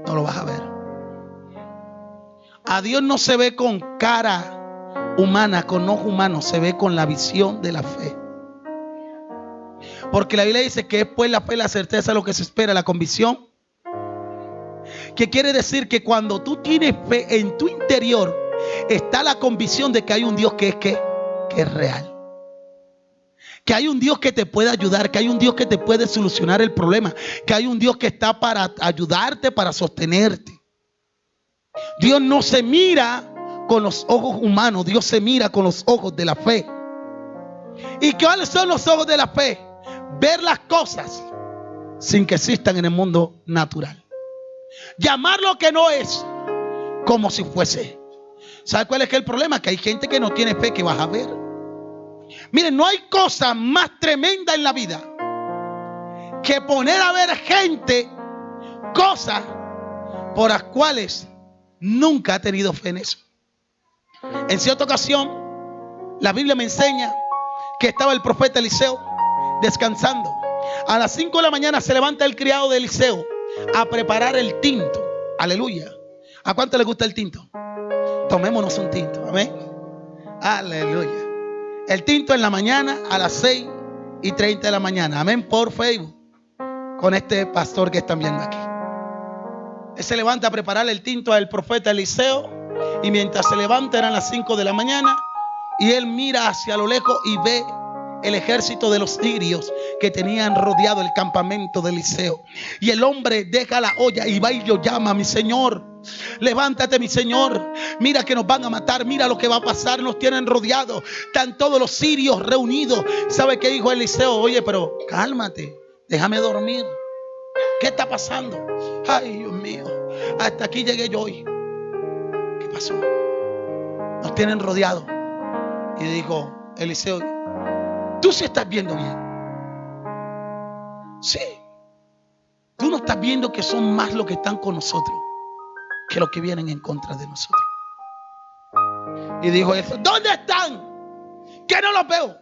no lo vas a ver. A Dios no se ve con cara humana, con ojos humanos, se ve con la visión de la fe. Porque la Biblia dice que es pues la fe, la certeza de lo que se espera, la convicción. Que quiere decir que cuando tú tienes fe, en tu interior está la convicción de que hay un Dios que es real. Que hay un Dios que te puede ayudar, que hay un Dios que te puede solucionar el problema, que hay un Dios que está para ayudarte, para sostenerte. Dios no se mira con los ojos humanos, Dios se mira con los ojos de la fe. ¿Y cuáles son los ojos de la fe? Ver las cosas sin que existan en el mundo natural. Llamar lo que no es como si fuese. ¿Sabe cuál es el problema? Que hay gente que no tiene fe, que vas a ver. Miren, no hay cosa más tremenda en la vida que poner a ver gente, cosas por las cuales nunca ha tenido fe en eso. En cierta ocasión, la Biblia me enseña que estaba el profeta Eliseo descansando. A las 5 de la mañana se levanta el criado de Eliseo a preparar el tinto. Aleluya. ¿A cuánto le gusta el tinto? Tomémonos un tinto. Amén. Aleluya. El tinto en la mañana a las 6:30 de la mañana. Amén. Por Facebook. Con este pastor que están viendo aquí. Él se levanta a preparar el tinto al profeta Eliseo. Y mientras se levanta eran las 5 de la mañana. Y él mira hacia lo lejos y ve el ejército de los sirios que tenían rodeado el campamento de Eliseo. Y el hombre deja la olla y va y lo llama: mi señor, levántate, mi señor, mira que nos van a matar, mira lo que va a pasar, nos tienen rodeados, están todos los sirios reunidos. ¿Sabe qué dijo Eliseo? Oye, pero cálmate, déjame dormir. ¿Qué está pasando? Ay, Dios mío, hasta aquí llegué yo hoy. ¿Qué pasó? Nos tienen rodeados. Y dijo Eliseo: tú sí estás viendo bien. Sí. Tú no estás viendo que son más los que están con nosotros que los que vienen en contra de nosotros. Y dijo eso: ¿dónde están? Que no los veo.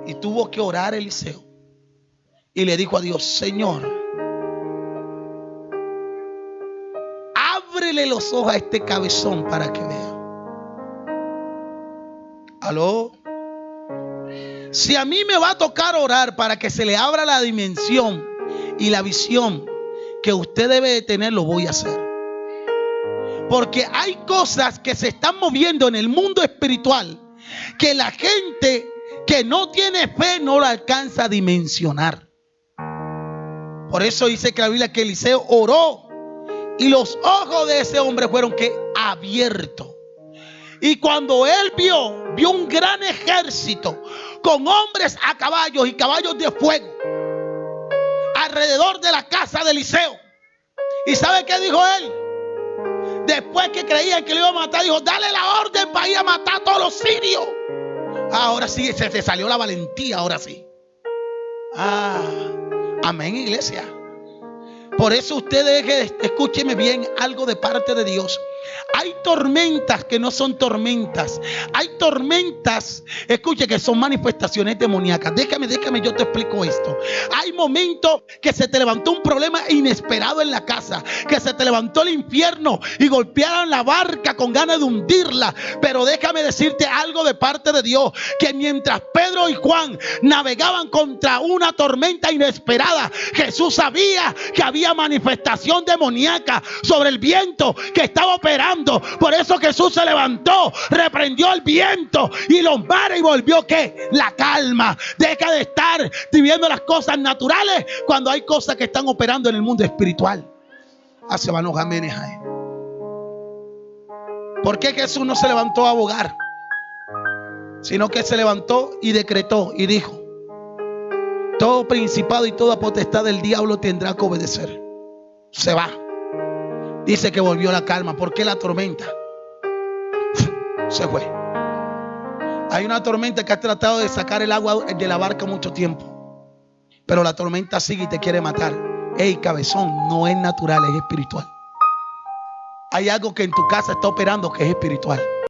Y tuvo que orar Eliseo. Y le dijo a Dios: Señor, ábrele los ojos a este cabezón para que vea. ¿Aló? Si a mí me va a tocar orar para que se le abra la dimensión y la visión que usted debe de tener, lo voy a hacer. Porque hay cosas que se están moviendo en el mundo espiritual que la gente que no tiene fe no la alcanza a dimensionar. Por eso dice que la Biblia que Eliseo oró y los ojos de ese hombre fueron que abiertos. Y cuando él vio un gran ejército con hombres a caballos y caballos de fuego alrededor de la casa de Eliseo. ¿Y sabe qué dijo él? Después que creían que le iba a matar, dijo: dale la orden para ir a matar a todos los sirios. Ahora sí, se te salió la valentía, ahora sí. Amén, iglesia. Por eso usted escúcheme bien algo de parte de Dios. Hay tormentas que no son tormentas. Hay tormentas, escuche, que son manifestaciones demoníacas. Déjame, yo te explico esto. Hay momentos que se te levantó un problema inesperado en la casa, que se te levantó el infierno y golpearon la barca con ganas de hundirla. Pero déjame decirte algo de parte de Dios, que mientras Pedro y Juan navegaban contra una tormenta inesperada, Jesús sabía que había manifestación demoníaca sobre el viento que estaba operando. Por eso Jesús se levantó, reprendió el viento y los mares y volvió ¿qué? La calma. Deja de estar viviendo las cosas naturales cuando hay cosas que están operando en el mundo espiritual. Se van los amenes ahí. ¿Por qué Jesús no se levantó a abogar? Sino que se levantó y decretó y dijo: todo principado y toda potestad del diablo tendrá que obedecer. Se va. Dice que volvió la calma. ¿Por qué la tormenta? Se fue. Hay una tormenta que ha tratado de sacar el agua de la barca mucho tiempo, pero la tormenta sigue y te quiere matar. Ey, cabezón, no es natural, es espiritual. Hay algo que en tu casa está operando que es espiritual.